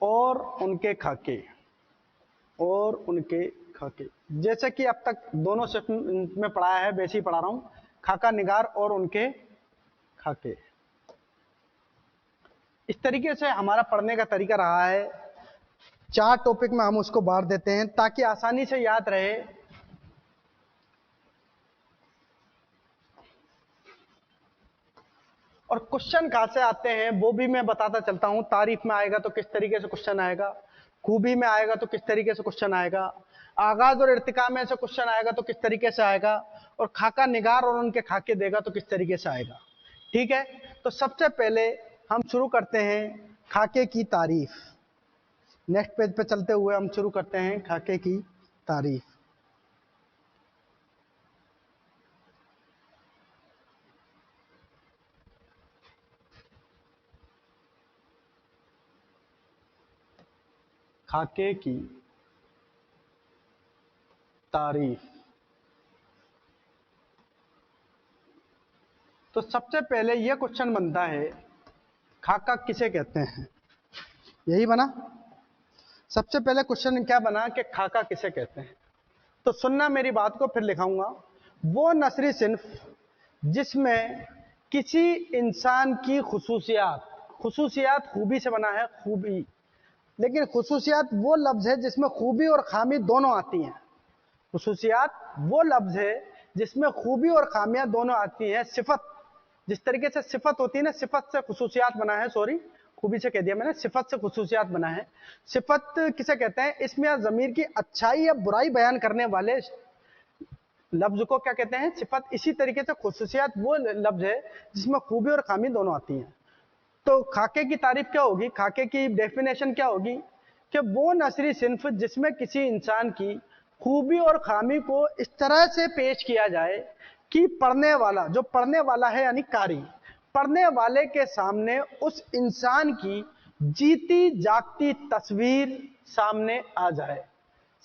और उनके खाके, और उनके खाके। जैसे कि अब तक दोनों सेक्शन में पढ़ाया है वैसे ही पढ़ा रहा हूं, खाका निगार और उनके खाके। इस तरीके से हमारा पढ़ने का तरीका रहा है। 4 टॉपिक में हम उसको बांट देते हैं ताकि आसानी से याद रहे। और क्वेश्चन कहां से आते हैं वो भी मैं बताता चलता हूं। तारीफ में आएगा तो किस तरीके से क्वेश्चन आएगा, खूबी में आएगा तो किस तरीके से क्वेश्चन आएगा, आगाज और इर्तिका में से क्वेश्चन आएगा तो किस तरीके से आएगा, और खाका निगार और उनके खाके देगा तो किस तरीके से आएगा। ठीक है, तो सबसे पहले हम शुरू करते हैं खाके की तारीफ। नेक्स्ट पेज पे चलते हुए हम शुरू करते हैं खाके की तारीफ। खाके की तारीफ। तो सबसे पहले यह क्वेश्चन बनता है, खाका किसे कहते हैं? यही बना सबसे पहले क्वेश्चन, क्या बना कि खाका किसे कहते हैं। तो सुनना मेरी बात को, फिर लिखाऊंगा। वो नस्री सिन्फ जिसमें किसी इंसान की खुसूसियात, खुसूसियात खूबी से बना है, खूबी, लेकिन खुसूसियात वो लफ्ज है जिसमें खूबी और खामी दोनों आती हैं। खुसूसियात वो लफ्ज है जिसमें खूबी और खामियां दोनों आती हैं। सिफत, जिस तरीके से सिफत होती है ना, सिफत से खुसूसियात बना है, सॉरी खूबी से कह दिया मैंने, सिफत से खुसूसियात बना है। सिफत किसे कहते हैं? इसमें ज़मीर की अच्छाई या बुराई बयान करने वाले लफ्ज को क्या कहते हैं? सिफत। इसी तरीके से खुसूसियात वो लफ्ज है जिसमें खूबी और खामी दोनों आती हैं। तो खाके की तारीफ क्या होगी, खाके की डेफिनेशन क्या होगी कि वो नसरी सिन्फ जिसमें किसी इंसान की खूबी और खामी को इस तरह से पेश किया जाए कि पढ़ने वाला, जो पढ़ने वाला है यानी कारी, पढ़ने वाले के सामने उस इंसान की जीती जागती तस्वीर सामने आ जाए,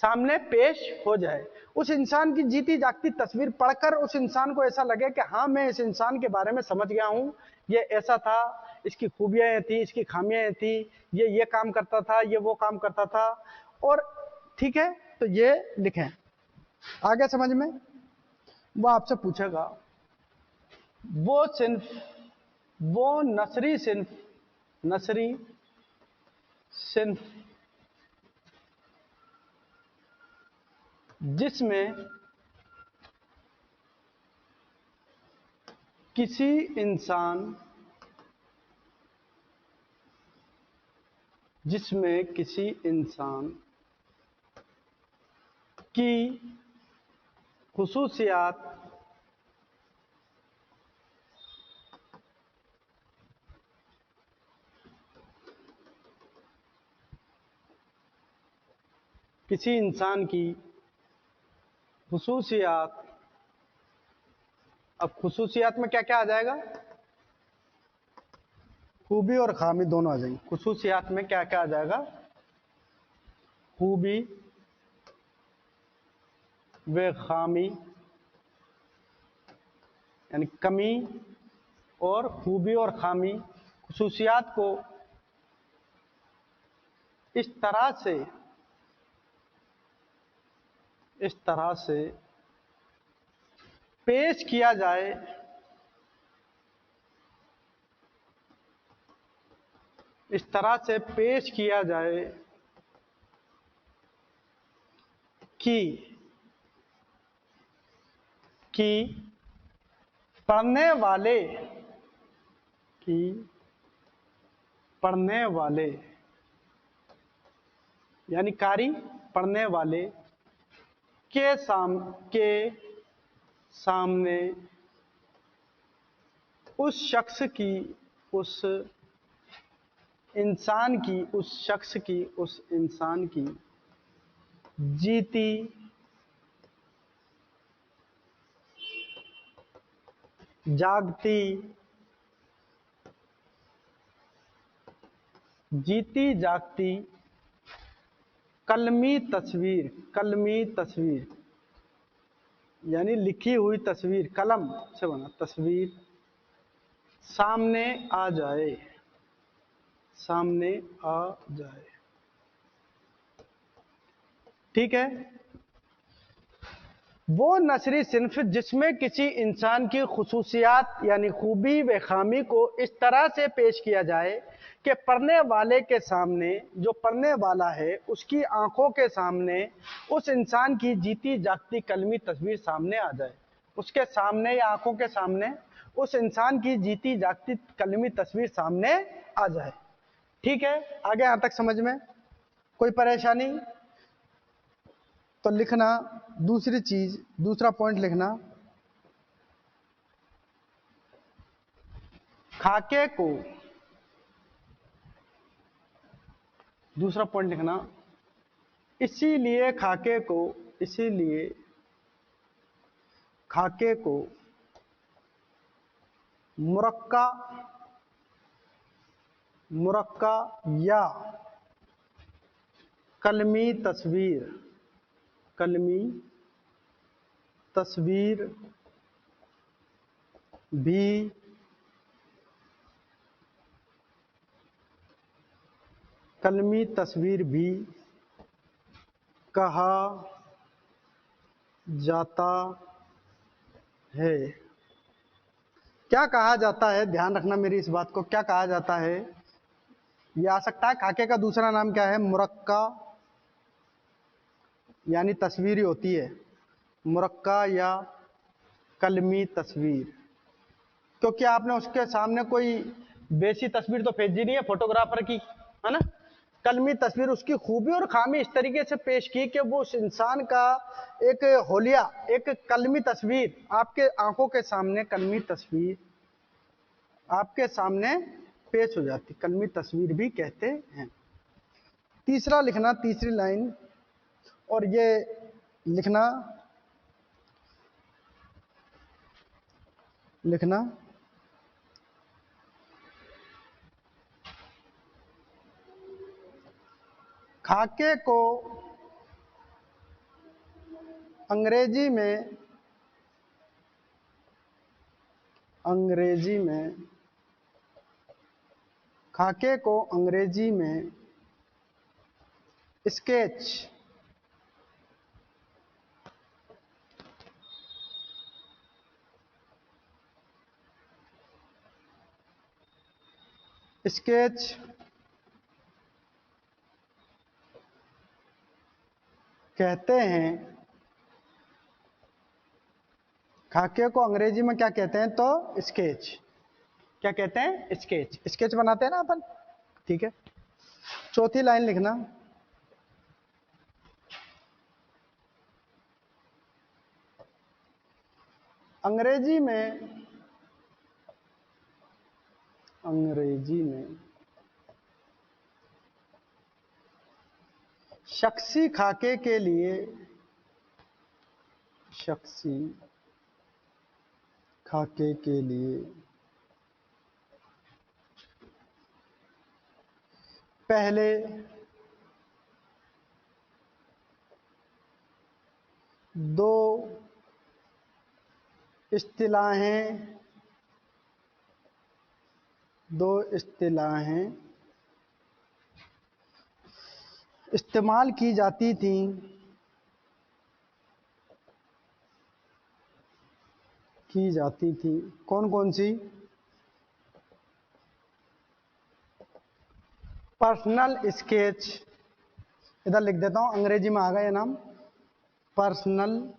सामने पेश हो जाए। उस इंसान की जीती जागती तस्वीर पढ़कर उस इंसान को ऐसा लगे कि हाँ, मैं इस इंसान के बारे में समझ गया हूं, ये ऐसा था, इसकी खूबियां ये थी, इसकी खामियां ये थी, ये काम करता था, ये वो काम करता था। और ठीक है, तो ये लिखें। आगे समझ में वो आपसे पूछेगा वो सिन्फ, वो नसरी सिन्फ, नसरी सिन्फ जिसमें किसी इंसान, जिसमें किसी इंसान की खुसूसियात किसी इंसान की खुसूसियात, अब खुसूसियात में क्या क्या आ जाएगा, खूबी और खामी दोनों आ जाएंगे। खुसूसियात में क्या क्या आ जाएगा, खूबी व खामी, यानी कमी और खूबी और खामी, खुसूसियात को इस तरह से, इस तरह से पेश किया जाए इस तरह से पेश किया जाए कि कि पढ़ने वाले, कि पढ़ने वाले यानी कारी पढ़ने वाले के सामने उस शख्स की, उस इंसान की, उस शख्स की, उस इंसान की जीती जागती, जीती जागती कलमी तस्वीर, कलमी तस्वीर यानी लिखी हुई तस्वीर, कलम से बना तस्वीर सामने आ जाए, सामने आ जाए। ठीक है, वो नसरी सिन्फ जिसमें किसी इंसान की खुसूसियात यानी खूबी व खामी को इस तरह से पेश किया जाए कि पढ़ने वाले के सामने, जो पढ़ने वाला है उसकी आंखों के सामने उस इंसान की जीती जागती कलमी तस्वीर सामने आ जाए, उसके सामने या आंखों के सामने उस इंसान की जीती जागती कलमी तस्वीर सामने आ जाए। ठीक है, आगे यहां तक समझ में कोई परेशानी? तो लिखना दूसरी चीज, दूसरा पॉइंट लिखना, खाके को, दूसरा पॉइंट लिखना, इसीलिए खाके को, इसीलिए खाके को मुरक्का, मुरक्का या कलमी तस्वीर, कलमी तस्वीर भी कलमी तस्वीर भी कहा जाता है। क्या कहा जाता है, ध्यान रखना मेरी इस बात को, क्या कहा जाता है? ये आ सकता है, खाके का दूसरा नाम क्या है? मुरक्का, यानी तस्वीर ही होती है, मुरक्का या कलमी तस्वीर, क्योंकि आपने उसके सामने कोई वैसी तस्वीर तो भेजी नहीं है फोटोग्राफर की, है ना। कलमी तस्वीर उसकी खूबी और खामी इस तरीके से पेश की कि वो उस इंसान का एक होलिया, एक कलमी तस्वीर आपके आंखों के सामने, कलमी तस्वीर आपके सामने पेश हो जाती, कलमी तस्वीर भी कहते हैं। तीसरा लिखना, तीसरी लाइन, और ये लिखना खाके को अंग्रेजी में खाके को अंग्रेजी में स्केच कहते हैं। खाके को अंग्रेजी में क्या कहते हैं? तो स्केच। क्या कहते हैं? स्केच बनाते हैं ना अपन, ठीक है। चौथी लाइन लिखना, अंग्रेजी में शख्सी खाके के लिए पहले दो इस्तिलाहें इस्तेमाल की जाती थी। कौन कौन सी? पर्सनल स्केच, इधर लिख देता हूं, अंग्रेजी में आ गया ये नाम, पर्सनल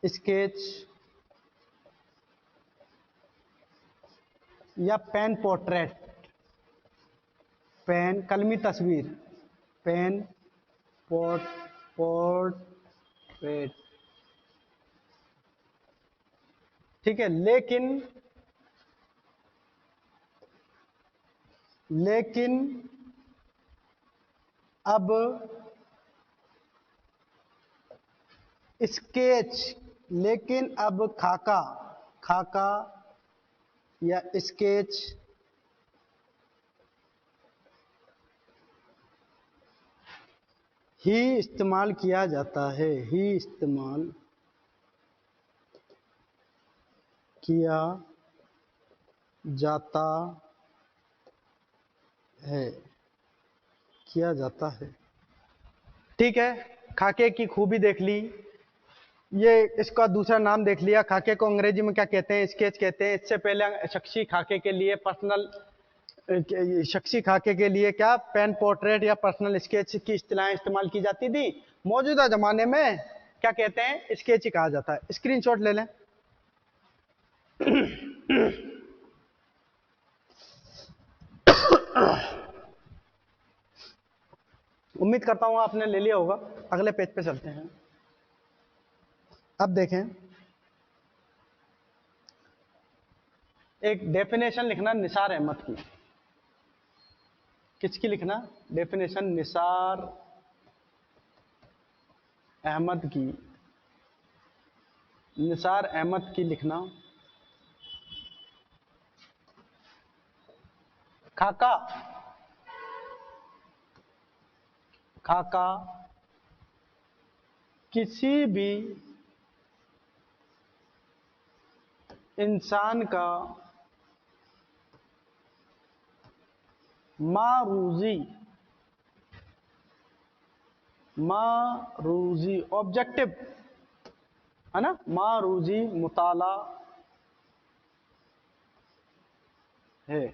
स्केच या पेन पोर्ट्रेट, पेन कलमी तस्वीर, पेन पोर्ट्रेट, ठीक है। लेकिन अब खाका या स्केच ही इस्तेमाल किया जाता है, किया जाता है। ठीक है, खाके की खूबी देख ली, ये इसका दूसरा नाम देख लिया। खाके को अंग्रेजी में क्या कहते हैं? स्केच कहते हैं। इससे पहले शख्सी खाके के लिए क्या पेन पोर्ट्रेट या पर्सनल स्केच की इस्तिलाहें इस्तेमाल की जाती थी। मौजूदा जमाने में क्या कहते हैं? स्केच ही कहा जाता है। स्क्रीनशॉट ले लें। उम्मीद करता हूं आपने ले लिया होगा। अगले पेज पे चलते हैं। अब देखें, एक डेफिनेशन लिखना निसार अहमद की। किसकी लिखना? डेफिनेशन निसार अहमद की लिखना। खाका किसी भी इंसान का मारूजी ऑब्जेक्टिव है ना, मारूजी मुताला है।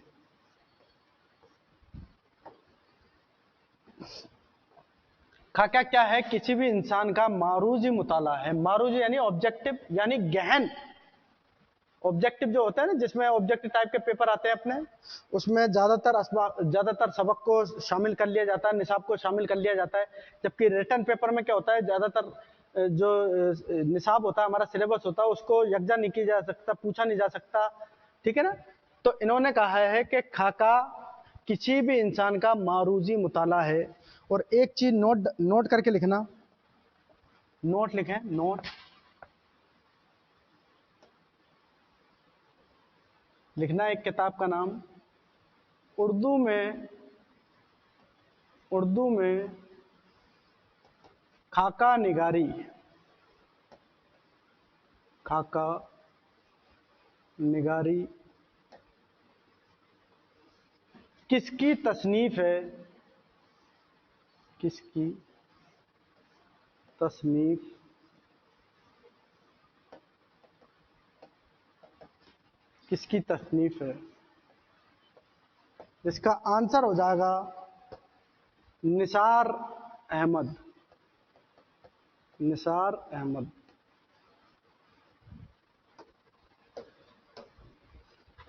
खाका क्या है? किसी भी इंसान का मारूजी मुताला है। मारूजी यानी ऑब्जेक्टिव, यानी गहन। ऑब्जेक्टिव जो होता है ना, जिसमें ऑब्जेक्टिव टाइप के पेपर आते हैं अपने, उसमें ज्यादातर सबक को शामिल कर लिया जाता है, निसाब को शामिल कर लिया जाता है। जबकि रिटन पेपर में क्या होता है, ज्यादातर जो निसाब होता है, हमारा सिलेबस होता है, उसको यकजा नहीं किया जा सकता, पूछा नहीं जा सकता, ठीक है ना। तो इन्होंने कहा है कि खाका किसी भी इंसान का मारूजी मुताला है। और एक चीज नोट नोट करके लिखना, नोट लिखें, नोट लिखना एक किताब का नाम। उर्दू में खाका निगारी, खाका निगारी किसकी तसनीफ है, किसकी तसनीफ, किसकी तसनीफ है? इसका आंसर हो जाएगा निसार अहमद, निसार अहमद।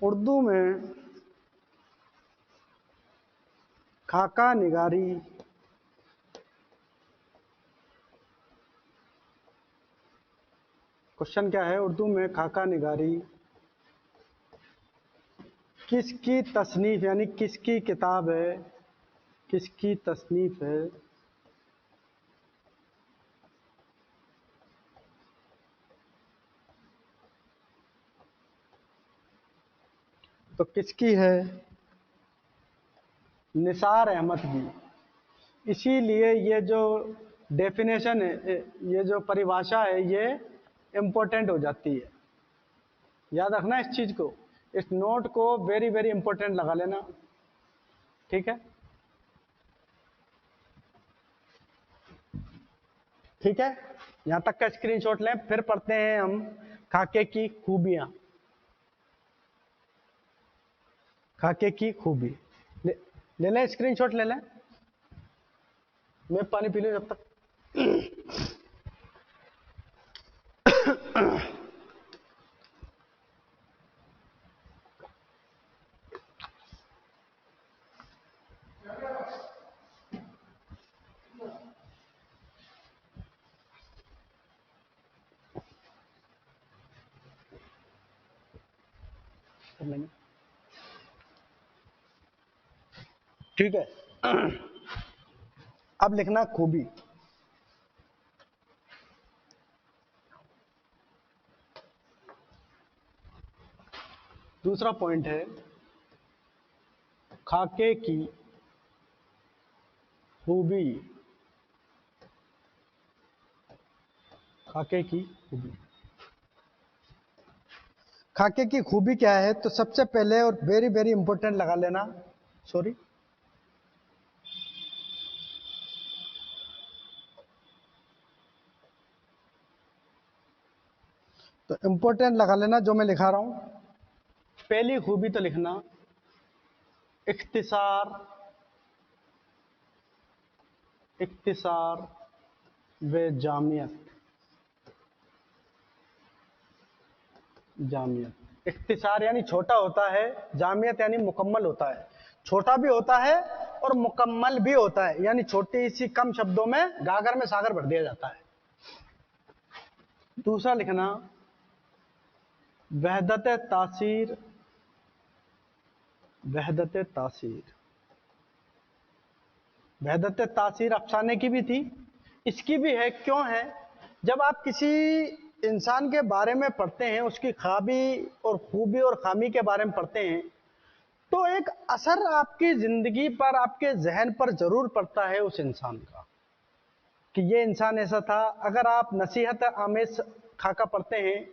उर्दू में खाका निगारी क्वेश्चन क्या है? उर्दू में खाका निगारी किसकी तसनीफ यानी किसकी किताब है, किसकी तसनीफ है? तो किसकी है? निसार अहमद की। इसीलिए ये जो डेफिनेशन है, ये जो परिभाषा है, ये इम्पोर्टेंट हो जाती है। याद रखना इस चीज को, इस नोट को वेरी वेरी इंपॉर्टेंट लगा लेना, ठीक है? ठीक है, यहां तक का स्क्रीनशॉट लें। फिर पढ़ते हैं हम खाके की खूबियां। खाके की खूबी ले लें, स्क्रीनशॉट ले लें। मैं पानी पी लूं जब तक। ठीक है, अब लिखना खूबी। दूसरा पॉइंट है खाके की खूबी, खाके की खूबी। खाके की खूबी क्या है? तो सबसे पहले और वेरी वेरी इंपॉर्टेंट लगा लेना, सॉरी, तो इंपॉर्टेंट लगा लेना जो मैं लिखा रहा हूं। पहली खूबी तो लिखना इख्तिसार, इख्तिसार व जामियत, जामियत। इख्तिसार यानी छोटा होता है, जामियत यानी मुकम्मल होता है। छोटा भी होता है और मुकम्मल भी होता है, यानी छोटी सी कम शब्दों में गागर में सागर भर दिया जाता है। दूसरा लिखना वहदत तासीर, वहदत तासीर। वहदत तासीर अफसाने की भी थी, इसकी भी है। क्यों है? जब आप किसी इंसान के बारे में पढ़ते हैं, उसकी खाबी और खूबी और खामी के बारे में पढ़ते हैं, तो एक असर आपकी जिंदगी पर, आपके जहन पर जरूर पड़ता है उस इंसान का, कि ये इंसान ऐसा था। अगर आप नसीहत आमेज खाका पढ़ते हैं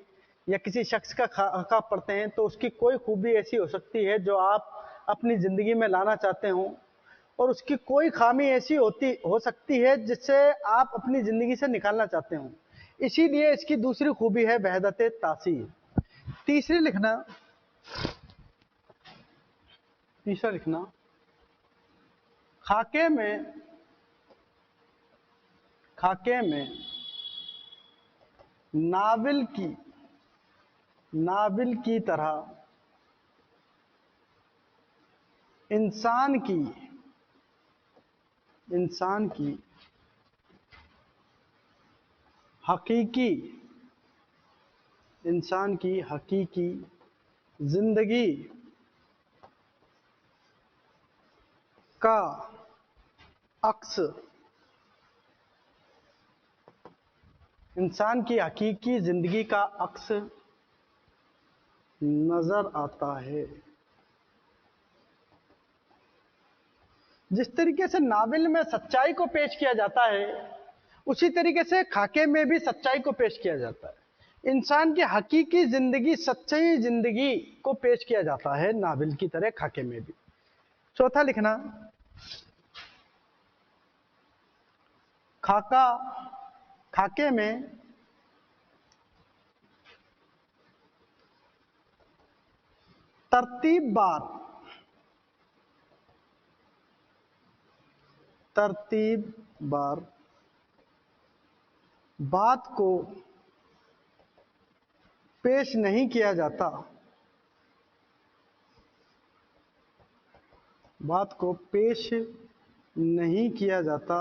या किसी शख्स का खाका पढ़ते हैं, तो उसकी कोई खूबी ऐसी हो सकती है जो आप अपनी जिंदगी में लाना चाहते हो, और उसकी कोई खामी ऐसी हो सकती है जिससे आप अपनी जिंदगी से निकालना चाहते हो। इसीलिए इसकी दूसरी खूबी है वहदत तासीर। तीसरी लिखना, तीसरा लिखना खाके में, खाके में नाविल की, नाविल की तरह इंसान की, इंसान की हकीकी, इंसान की हकीकी जिंदगी का अक्स इंसान की हकीकी जिंदगी का अक्स नजर आता है। जिस तरीके से नावल में सच्चाई को पेश किया जाता है, उसी तरीके से खाके में भी सच्चाई को पेश किया जाता है। इंसान की हकीकी जिंदगी, सच्ची जिंदगी को पेश किया जाता है नावल की तरह खाके में भी। चौथा लिखना, खाका, खाके में तरतीबवार बात को पेश नहीं किया जाता, बात को पेश नहीं किया जाता,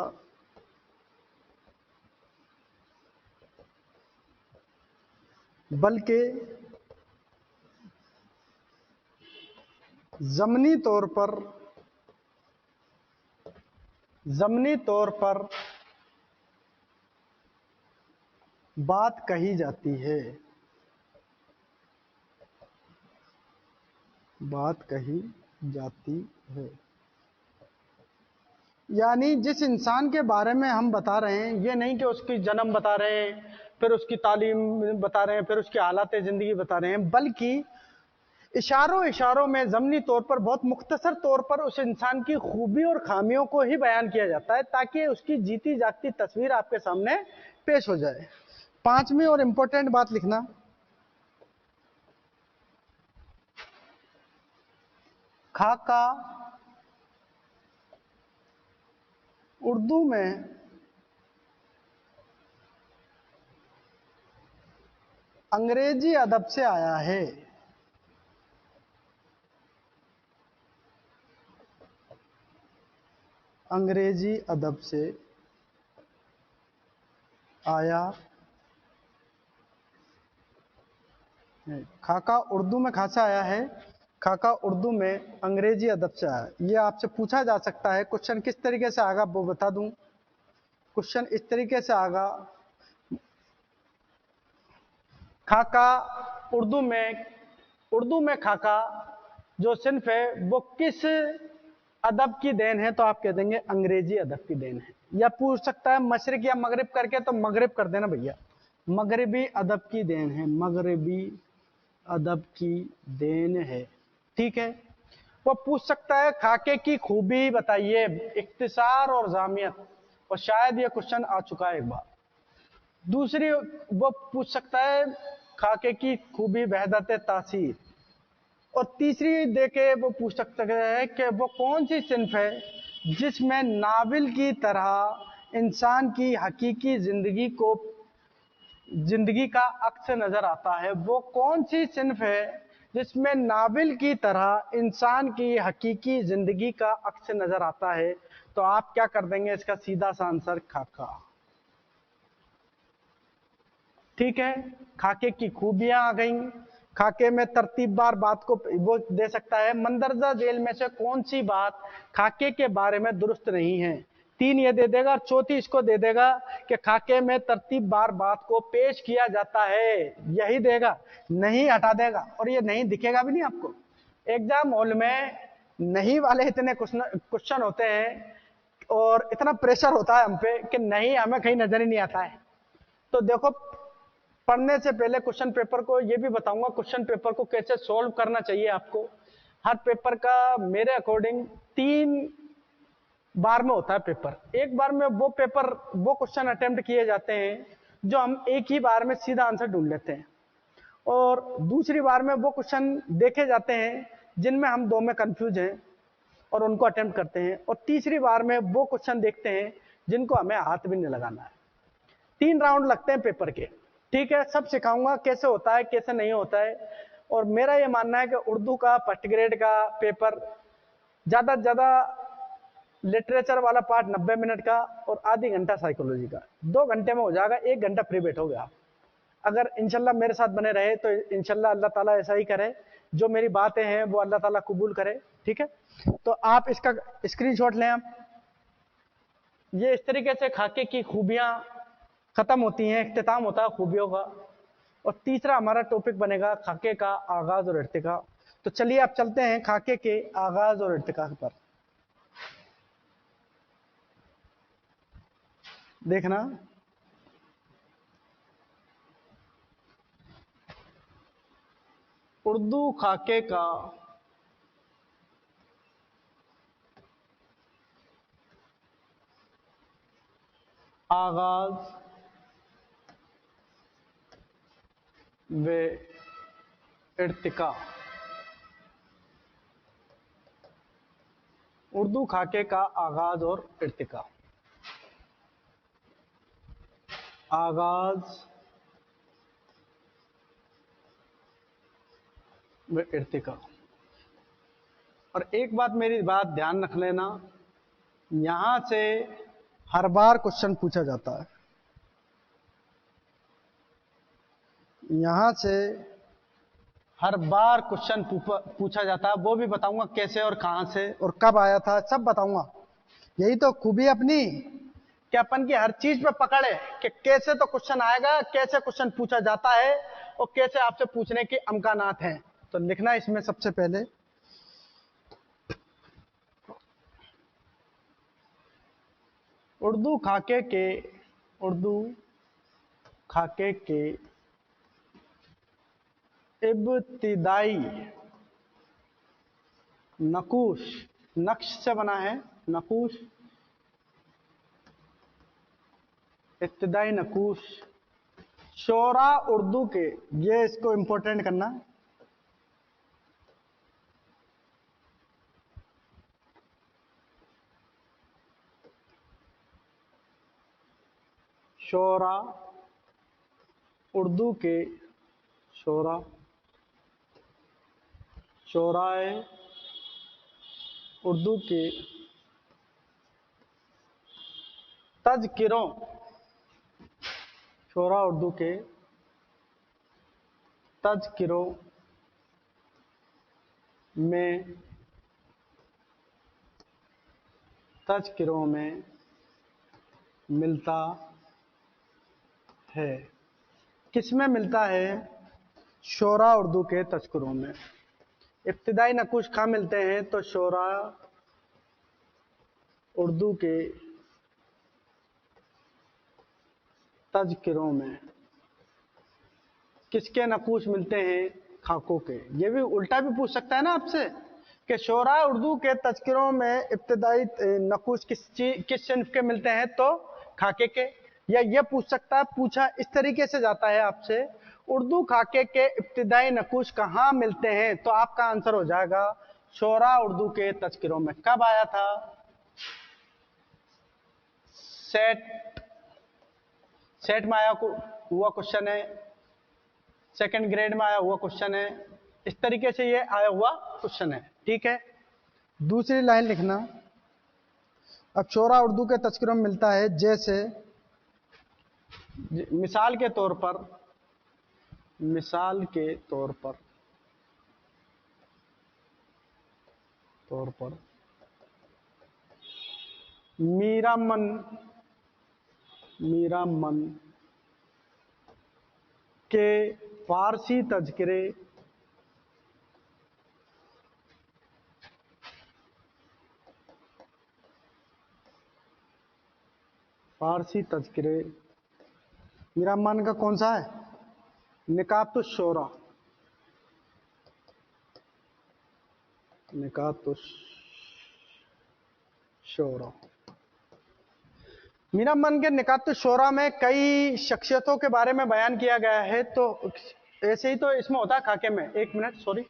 बल्कि ज़मनी तौर पर बात कही जाती है, बात कही जाती है। यानी जिस इंसान के बारे में हम बता रहे हैं, ये नहीं कि उसकी जन्म बता रहे हैं, फिर उसकी तालीम बता रहे हैं, फिर उसकी हालात ज़िंदगी बता रहे हैं, बल्कि इशारों में ज़मनी तौर पर, बहुत मुख्तसर तौर पर उस इंसान की खूबी और खामियों को ही बयान किया जाता है, ताकि उसकी जीती जागती तस्वीर आपके सामने पेश हो जाए। पांचवी और इंपॉर्टेंट बात लिखना, खाका उर्दू में अंग्रेजी अदब से आया है। अंग्रेजी अदब से आया है। खाका उर्दू में खासा आया है, खाका उर्दू में अंग्रेजी अदब से आया। ये आपसे पूछा जा सकता है, क्वेश्चन किस तरीके से आएगा वो बता दूं। क्वेश्चन इस तरीके से आएगा, खाका उर्दू में खाका जो सिन्फ है वो किस अदब की देन है, तो आप कह देंगे अंग्रेजी अदब की देन है। या पूछ सकता है मशरिक या मगरिब करके, तो मगरिब कर देना भैया, मगरिबी अदब की देन है, मगरिबी अदब की देन है, ठीक है। वो पूछ सकता है खाके की खूबी बताइए, इख्तिसार और जामियत, और शायद ये क्वेश्चन आ चुका है एक बार। दूसरी वो पूछ सकता है खाके की खूबी वहदत तासीर, और तीसरी देके वो पूछ सकता है कि वो कौन सी सिन्फ है जिसमें नावल की तरह इंसान की हकीकी जिंदगी का अक्स नजर आता है। वो कौन सी सिन्फ है जिसमें नावल की तरह इंसान की हकीकी जिंदगी का अक्स नजर आता है, तो आप क्या कर देंगे, इसका सीधा सा आंसर खाका, ठीक है। खाके की खूबियां आ गई, खाके में तरतीबवार बात को वो दे सकता है। मंदरजा जेल में से कौन सी बात खाके के बारे में दुरुस्त नहीं है, 3 ये दे देगा। चौथी इसको दे देगा कि खाके में तरतीबवार बात को पेश किया जाता है, यही देगा, नहीं हटा देगा, और ये नहीं दिखेगा भी नहीं आपको। एग्जाम हॉल में नहीं वाले इतने क्वेश्चन होते हैं और इतना प्रेशर होता है हम पे कि नहीं हमें कहीं नजर ही नहीं आता है। तो देखो, पढ़ने से पहले क्वेश्चन पेपर को ये भी बताऊंगा, क्वेश्चन पेपर को कैसे सॉल्व करना चाहिए आपको। हर पेपर का मेरे अकॉर्डिंग 3 बार में होता है पेपर। एक बार में वो क्वेश्चन अटेम्प्ट किए जाते हैं जो हम एक ही बार में सीधा आंसर ढूंढ लेते हैं, और दूसरी बार में वो क्वेश्चन देखे जाते हैं जिनमें हम 2 में कंफ्यूज हैं और उनको अटेम्प्ट करते हैं, और तीसरी बार में वो क्वेश्चन देखते हैं जिनको हमें हाथ भी नहीं लगाना है। 3 राउंड लगते हैं पेपर के, ठीक है। सब सिखाऊंगा कैसे होता है कैसे नहीं होता है। और मेरा ये मानना है कि उर्दू का फर्स्ट ग्रेड का पेपर ज्यादा से ज्यादा लिटरेचर वाला पार्ट 90 मिनट का और आधी घंटा साइकोलॉजी का, 2 घंटे में हो जाएगा। 1 घंटा फ्री बैठोगे आप, अगर इंशाल्लाह मेरे साथ बने रहे तो इंशाल्लाह अल्लाह ताला ऐसा ही करे जो मेरी बातें हैं वो अल्लाह ताला कबूल करे। ठीक है, तो आप इसका स्क्रीनशॉट लें। आप ये इस तरीके से खाके की खूबियां खत्म होती हैं, इख्तिताम होता है खूबियों का। और तीसरा हमारा टॉपिक बनेगा खाके का आगाज और इर्तिका। तो चलिए आप चलते हैं खाके के आगाज और इर्तिका पर। देखना, उर्दू खाके का आगाज व इर्तिका। उर्दू खाके का आगाज और इर्तिका। आगाज व इर्तिका। और एक बात मेरी बात ध्यान रख लेना, यहां से हर बार क्वेश्चन पूछा जाता है। यहां से हर बार क्वेश्चन पूछा जाता है, वो भी बताऊंगा कैसे और कहां से और कब आया था, सब बताऊंगा। यही तो खूबी अपनी कि अपन की हर चीज पे पकड़ है कि कैसे तो क्वेश्चन आएगा, कैसे क्वेश्चन पूछा जाता है और कैसे आपसे पूछने के अमकानात हैं। तो लिखना इसमें सबसे पहले उर्दू खाके के इब्तिदाई नकूश, नक्श से बना है नकूश, इब्तिदाई नकूश शोरा उर्दू के, ये इसको इंपॉर्टेंट करना, शोरा उर्दू के, शोराए उर्दू के तज़किरों, शोरा उर्दू के तज़किरों में मिलता है। किस में मिलता है? शोरा उर्दू के तज़किरों में। इब्तिदाई नकूश कहाँ मिलते हैं? तो शोरा उर्दू के तज़किरों में। किसके नकूश मिलते हैं? खाकों के। ये भी उल्टा भी पूछ सकता है ना आपसे कि शोरा उर्दू के तज़किरों में इब्तिदाई नकूश किस सिन्फ के मिलते हैं? तो खाके के। या ये पूछ सकता है, पूछा इस तरीके से जाता है आपसे, उर्दू खाके के इब्तिदाई नकूश कहाँ मिलते हैं? तो आपका आंसर हो जाएगा शोरा उर्दू के तज़किरों में। कब आया था? सेट में आया हुआ क्वेश्चन है, सेकंड ग्रेड में आया हुआ क्वेश्चन है, इस तरीके से ये आया हुआ क्वेश्चन है। ठीक है, दूसरी लाइन लिखना। अब शोरा उर्दू के तज़किरों में मिलता है, जैसे मिसाल के तौर पर मीरा मन के फारसी तज़किरे, मीरा मन का कौन सा है? निकातुश शोरा, मीरा मन के निकातुश शोरा में कई शख्सियतों के बारे में बयान किया गया है। तो ऐसे ही तो इसमें होता है खाके में। एक मिनट, सॉरी,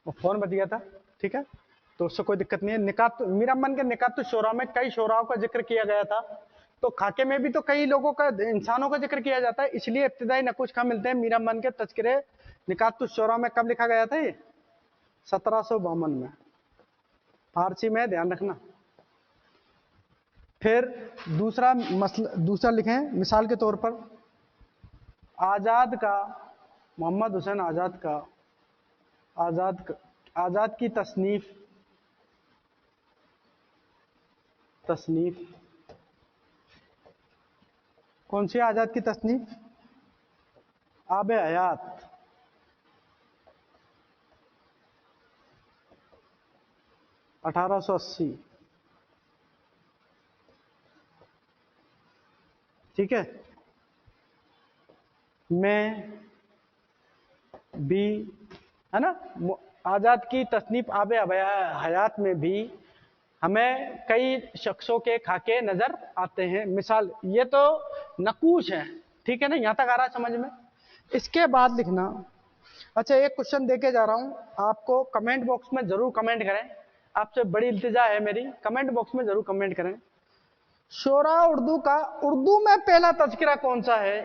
वो फोन बच गया था। ठीक है, तो उससे कोई दिक्कत नहीं है। मीरा मन के निकातुश शोरा में कई शोराओं का जिक्र किया गया था। तो खाके में भी तो कई लोगों का, इंसानों का जिक्र किया जाता है, इसलिए इब्तिदाई नकूश कहाँ मिलते हैं? मीरा मन के तज़किरे निकातुश शोरा में। कब लिखा गया था ये? 1752 में। फारसी में, ध्यान रखना। फिर दूसरा लिखें मिसाल के तौर पर, आजाद का, मोहम्मद हुसैन आजाद का, आजाद की तसनीफ कौन सी आजाद की तसनीफ? आब हयात, 1880। ठीक है, में भी है ना, आजाद की तसनीफ आब हयात में भी हमें कई शख्सों के खाके नजर आते हैं। मिसाल, ये तो नकूश है, ठीक है ना, यहां तक आ रहा है समझ में। इसके बाद लिखना, अच्छा एक क्वेश्चन देके जा रहा हूं आपको, कमेंट बॉक्स में जरूर कमेंट करें, आपसे बड़ी इल्तिजा है मेरी, कमेंट बॉक्स में जरूर कमेंट करें। शोरा उर्दू का उर्दू में पहला तज़किरा कौन सा है?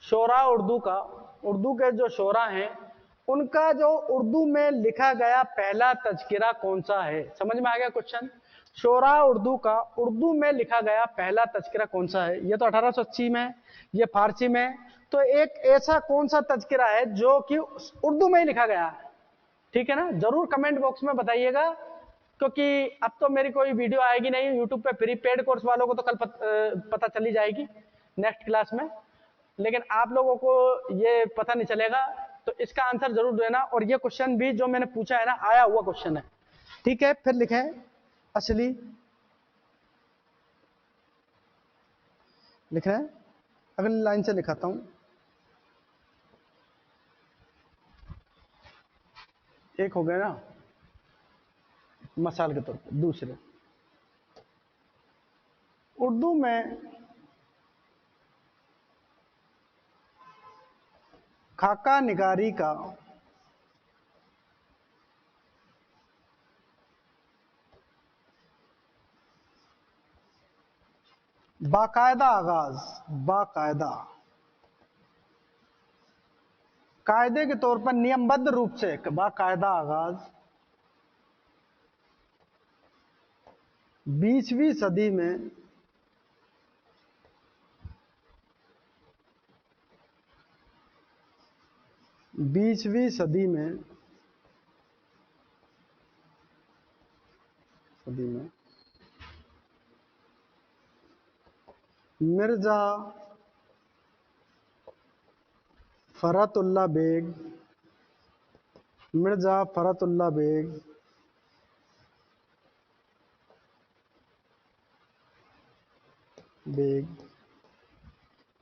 शोरा उर्दू का, उर्दू के जो शोरा हैं उनका जो उर्दू में लिखा गया पहला तज़किरा कौन सा है? समझ में आ गया क्वेश्चन? शोरा उर्दू का उर्दू में लिखा गया पहला तज़किरा कौन सा है? ये तो 1880 में, ये फारसी में, तो एक ऐसा कौन सा तज़किरा है जो कि उर्दू में ही लिखा गया है? ठीक है ना, जरूर कमेंट बॉक्स में बताइएगा, क्योंकि अब तो मेरी कोई वीडियो आएगी नहीं यूट्यूब पे, फ्री पेड कोर्स वालों को तो कल पता चली जाएगी नेक्स्ट क्लास में, लेकिन आप लोगों को ये पता नहीं चलेगा, तो इसका आंसर जरूर देना। और ये क्वेश्चन भी जो मैंने पूछा है ना, आया हुआ क्वेश्चन है, ठीक है। फिर लिखें असली, लिख रहे हैं, अगली लाइन से लिखाता हूं, एक हो गया ना मसाल के तौर पर। दूसरे, उर्दू में खाका निगारी का बाकायदा आगाज, बाकायदा, कायदे के तौर पर नियमबद्ध रूप से बाकायदा आगाज 20वीं सदी में 20वीं सदी में मिर्जा फरतुल्ला बेग, मिर्जा फरतुल्ला बेग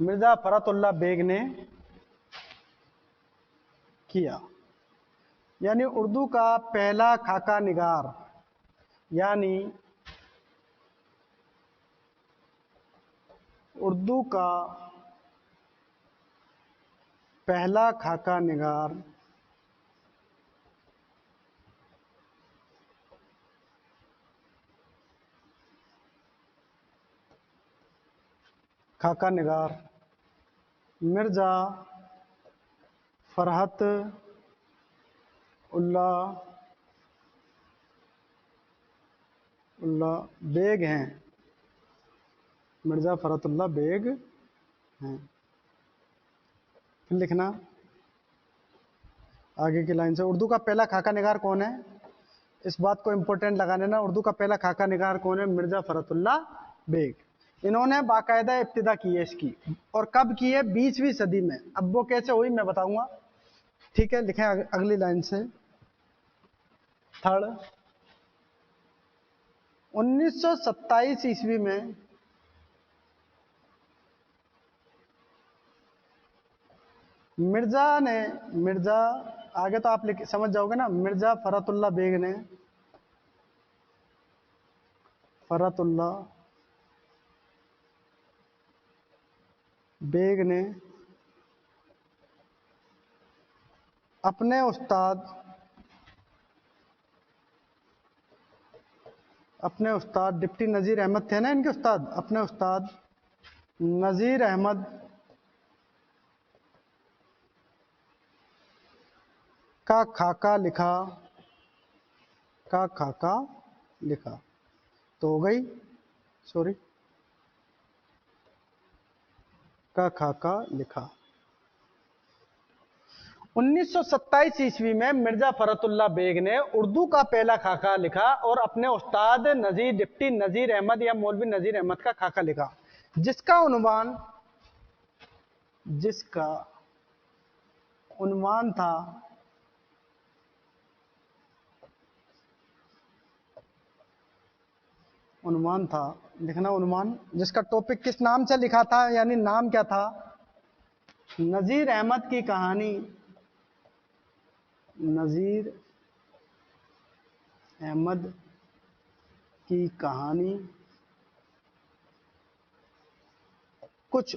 मिर्जा फरतुल्ला बेग ने किया। यानी उर्दू का पहला खाका निगार, यानी उर्दू का पहला खाका निगार मिर्जा फरहत उल्ला बेग हैं, मिर्जा फरतुल्ला बेग हैं। फिर लिखना आगे की लाइन से, उर्दू का पहला खाका निगार कौन है? इस बात को इंपॉर्टेंट लगा लेना, उर्दू का पहला खाका निगार कौन है? मिर्जा फरतुल्ला बेग। इन्होंने बाकायदा इब्तिदा की है इसकी, और कब की है? 20वीं सदी में। अब वो कैसे हुई मैं बताऊंगा, ठीक है। लिखें अगली लाइन से, थर्ड, 1927 ईस्वी में मिर्जा आगे तो आप समझ जाओगे ना, मिर्जा फरतुल्ला बेग ने अपने उस्ताद डिप्टी नजीर अहमद थे ना इनके उस्ताद, अपने उस्ताद नजीर अहमद का खाका लिखा का खाका लिखा, तो हो गई, सॉरी, का खाका लिखा। 1927 ईस्वी में मिर्जा फरतुल्ला बेग ने उर्दू का पहला खाका लिखा और अपने उस्ताद नजीर डिप्टी नजीर अहमद या मौलवी नजीर अहमद का खाका लिखा, जिसका उन्वान था लिखना उन्वान, जिसका टॉपिक किस नाम से लिखा था, यानी नाम क्या था? नजीर अहमद की कहानी, नजीर अहमद की कहानी, कुछ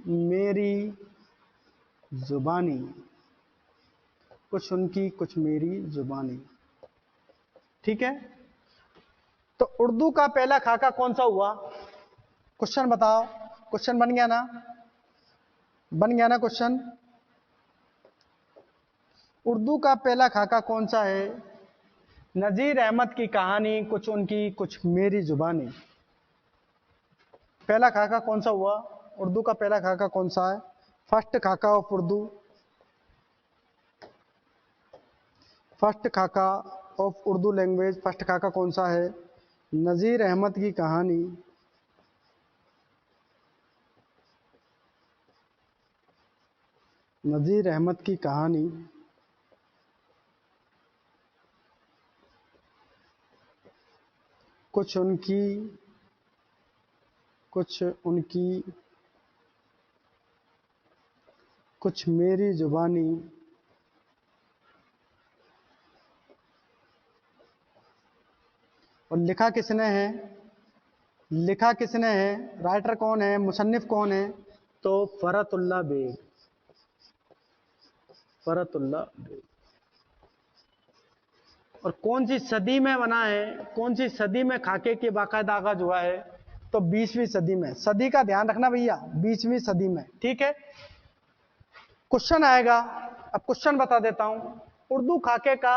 मेरी जुबानी, कुछ मेरी जुबानी। ठीक है, तो उर्दू का पहला खाका कौन सा हुआ? क्वेश्चन बताओ, क्वेश्चन बन गया ना क्वेश्चन? उर्दू का पहला खाका कौन सा है? नजीर अहमद की कहानी, कुछ मेरी जुबानी। पहला खाका कौन सा हुआ? उर्दू का पहला खाका कौन सा है? फर्स्ट खाका ऑफ उर्दू, फर्स्ट खाका ऑफ उर्दू लैंग्वेज, फर्स्ट खाका कौन सा है? नजीर अहमद की कहानी, नजीर अहमद की कहानी, कुछ मेरी जुबानी, और लिखा किसने है? राइटर कौन है, मुसन्निफ कौन है? तो फरतुल्ला बेग। और कौन सी सदी में बना है, कौन सी सदी में खाके की बाकायदा आगाज हुआ है? तो 20वीं सदी में। सदी का ध्यान रखना भैया, 20वीं सदी में। ठीक है, क्वेश्चन आएगा। अब क्वेश्चन बता देता हूं, उर्दू खाके का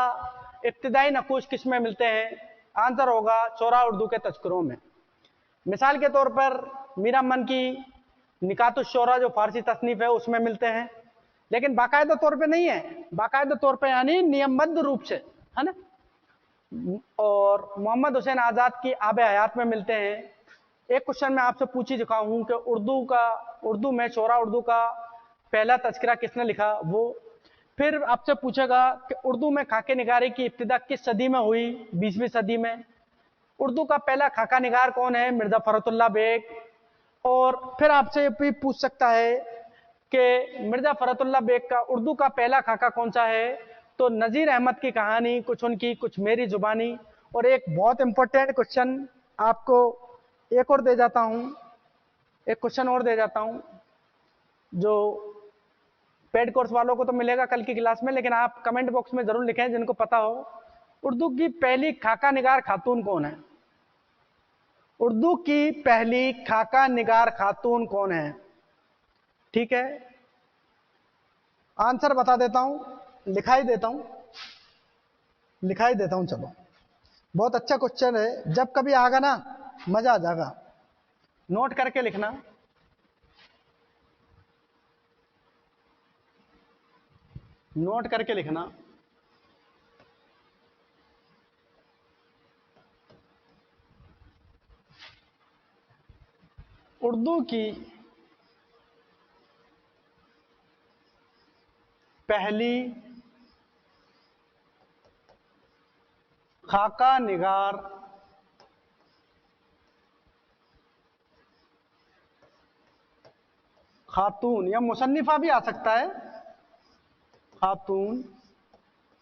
इब्तिदाई नकूश किस में मिलते हैं? आंसर होगा चौरा उर्दू के तज़किरों में। मिसाल के तौर पर मीरामन की निकातुश्शोरा जो फारसी तसनीफ है उसमें मिलते हैं, लेकिन बाकायदा तौर पे नहीं है, बाकायदा तौर पे यानी नियमबद्ध रूप से, है ना। और मोहम्मद हुसैन आजाद की आब हयात में मिलते हैं। एक क्वेश्चन मैं आपसे पूछ ही चुका हूं कि उर्दू में शोरा उर्दू का पहला तस्करा किसने लिखा, वो फिर आपसे पूछेगा कि उर्दू में खाके निगारी की इब्तिदा किस सदी में हुई? 20वीं सदी में। उर्दू का पहला खाका निगार कौन है? मिर्जा फरतुल्ला बेग। और फिर आपसे भी पूछ सकता है कि मिर्जा फरतुल्ला बेग का उर्दू का पहला खाका कौन सा है? तो नजीर अहमद की कहानी, कुछ मेरी जुबानी। और एक बहुत इंपॉर्टेंट क्वेश्चन आपको एक और दे जाता हूं, एक क्वेश्चन और दे जाता हूं जो पेड कोर्स वालों को तो मिलेगा कल की क्लास में, लेकिन आप कमेंट बॉक्स में जरूर लिखें जिनको पता हो। उर्दू की पहली खाका निगार खातून कौन है? उर्दू की पहली खाका निगार खातून कौन है? ठीक है, आंसर बता देता हूं, लिखाई देता हूं। चलो, बहुत अच्छा क्वेश्चन है, जब कभी आगा ना मजा आ जाएगा। नोट करके लिखना, नोट करके लिखना। उर्दू की पहली खाका निगार खातून या मुसन्निफा भी आ सकता है, खातून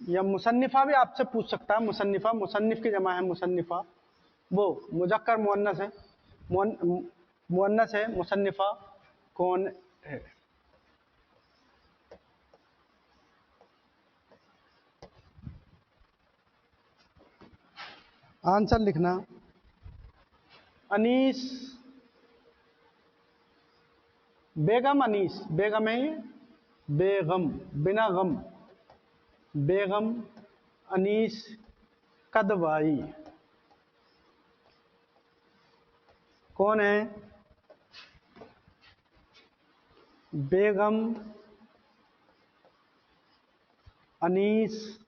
या मुसन्निफा भी आपसे पूछ सकता है। मुसन्निफा, मुसन्निफ की जमा है मुसन्निफा, वो मुजक्कर मुअन्नस है, मुअन्नस है मुसन्निफा कौन है? आंसर लिखना, अनीस बेगम अनीस, बेगम है ये, बेगम बिना गम, बेगम अनीस कदवाई कौन है? बेगम अनीस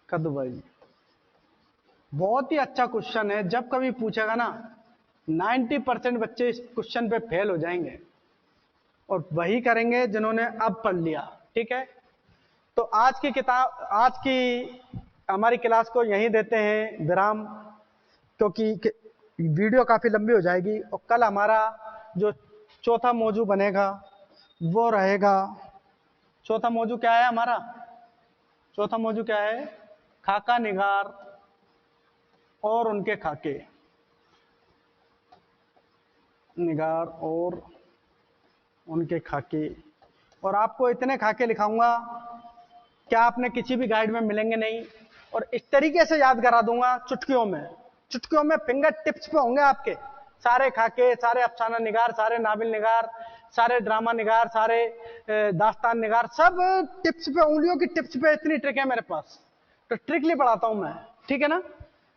कदवाई। बहुत ही अच्छा क्वेश्चन है, जब कभी पूछेगा ना 90% बच्चे इस क्वेश्चन पे फेल हो जाएंगे और वही करेंगे जिन्होंने अब पढ़ लिया। ठीक है, तो आज की हमारी क्लास को यहीं देते हैं विराम, क्योंकि वीडियो काफी लंबी हो जाएगी। और कल हमारा जो चौथा मौजू बनेगा वो रहेगा, चौथा मौजू क्या है हमारा? चौथा मौजू क्या है? खाका निगार और उनके खाके, निगार और उनके खाके। और आपको इतने खाके लिखाऊंगा क्या आपने किसी भी गाइड में मिलेंगे नहीं, और इस तरीके से याद करा दूंगा चुटकियों में, चुटकियों में फिंगर टिप्स पे होंगे आपके सारे खाके, सारे अफसाना निगार, सारे नावल निगार, सारे ड्रामा निगार, सारे दास्तान निगार, सब टिप्स पे, उंगलियों की टिप्स पे इतनी ट्रिक है मेरे पास, तो ट्रिकली पढ़ाता हूं मैं। ठीक है ना?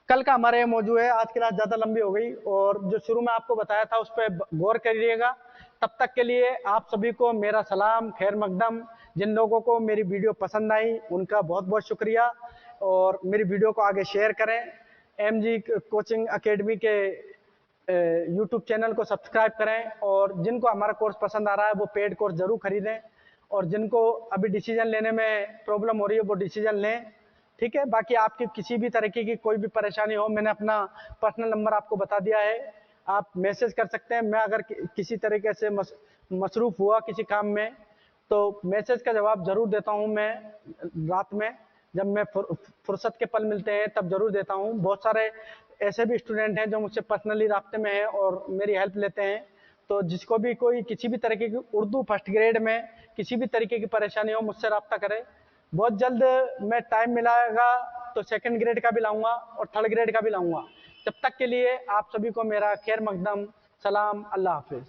कल का हमारा ये मौजू है। आज की क्लास ज्यादा लंबी हो गई और जो शुरू में आपको बताया था उस पर गौर करिएगा। तब तक के लिए आप सभी को मेरा सलाम, खैर मकदम। जिन लोगों को मेरी वीडियो पसंद आई उनका बहुत बहुत शुक्रिया, और मेरी वीडियो को आगे शेयर करें। एमजी कोचिंग एकेडमी के यूट्यूब चैनल को सब्सक्राइब करें, और जिनको हमारा कोर्स पसंद आ रहा है वो पेड कोर्स जरूर खरीदें, और जिनको अभी डिसीजन लेने में प्रॉब्लम हो रही है वो डिसीजन लें। ठीक है, बाकी आपकी किसी भी तरीके की कोई भी परेशानी हो, मैंने अपना पर्सनल नंबर आपको बता दिया है, आप मैसेज कर सकते हैं। मैं अगर किसी तरीके से मसरूफ हुआ किसी काम में तो मैसेज का जवाब जरूर देता हूं। मैं रात में जब मैं फुर्सत के पल मिलते हैं तब जरूर देता हूं। बहुत सारे ऐसे भी स्टूडेंट हैं जो मुझसे पर्सनली राब्ते में हैं और मेरी हेल्प लेते हैं। तो जिसको भी कोई किसी भी तरीके की उर्दू फर्स्ट ग्रेड में किसी भी तरीके की परेशानी हो मुझसे रब्ता करें। बहुत जल्द मैं टाइम मिलाएगा तो सेकंड ग्रेड का भी लाऊंगा और थर्ड ग्रेड का भी लाऊंगा। जब तक के लिए आप सभी को मेरा खैर मकदम, सलाम, अल्लाह हाफिज।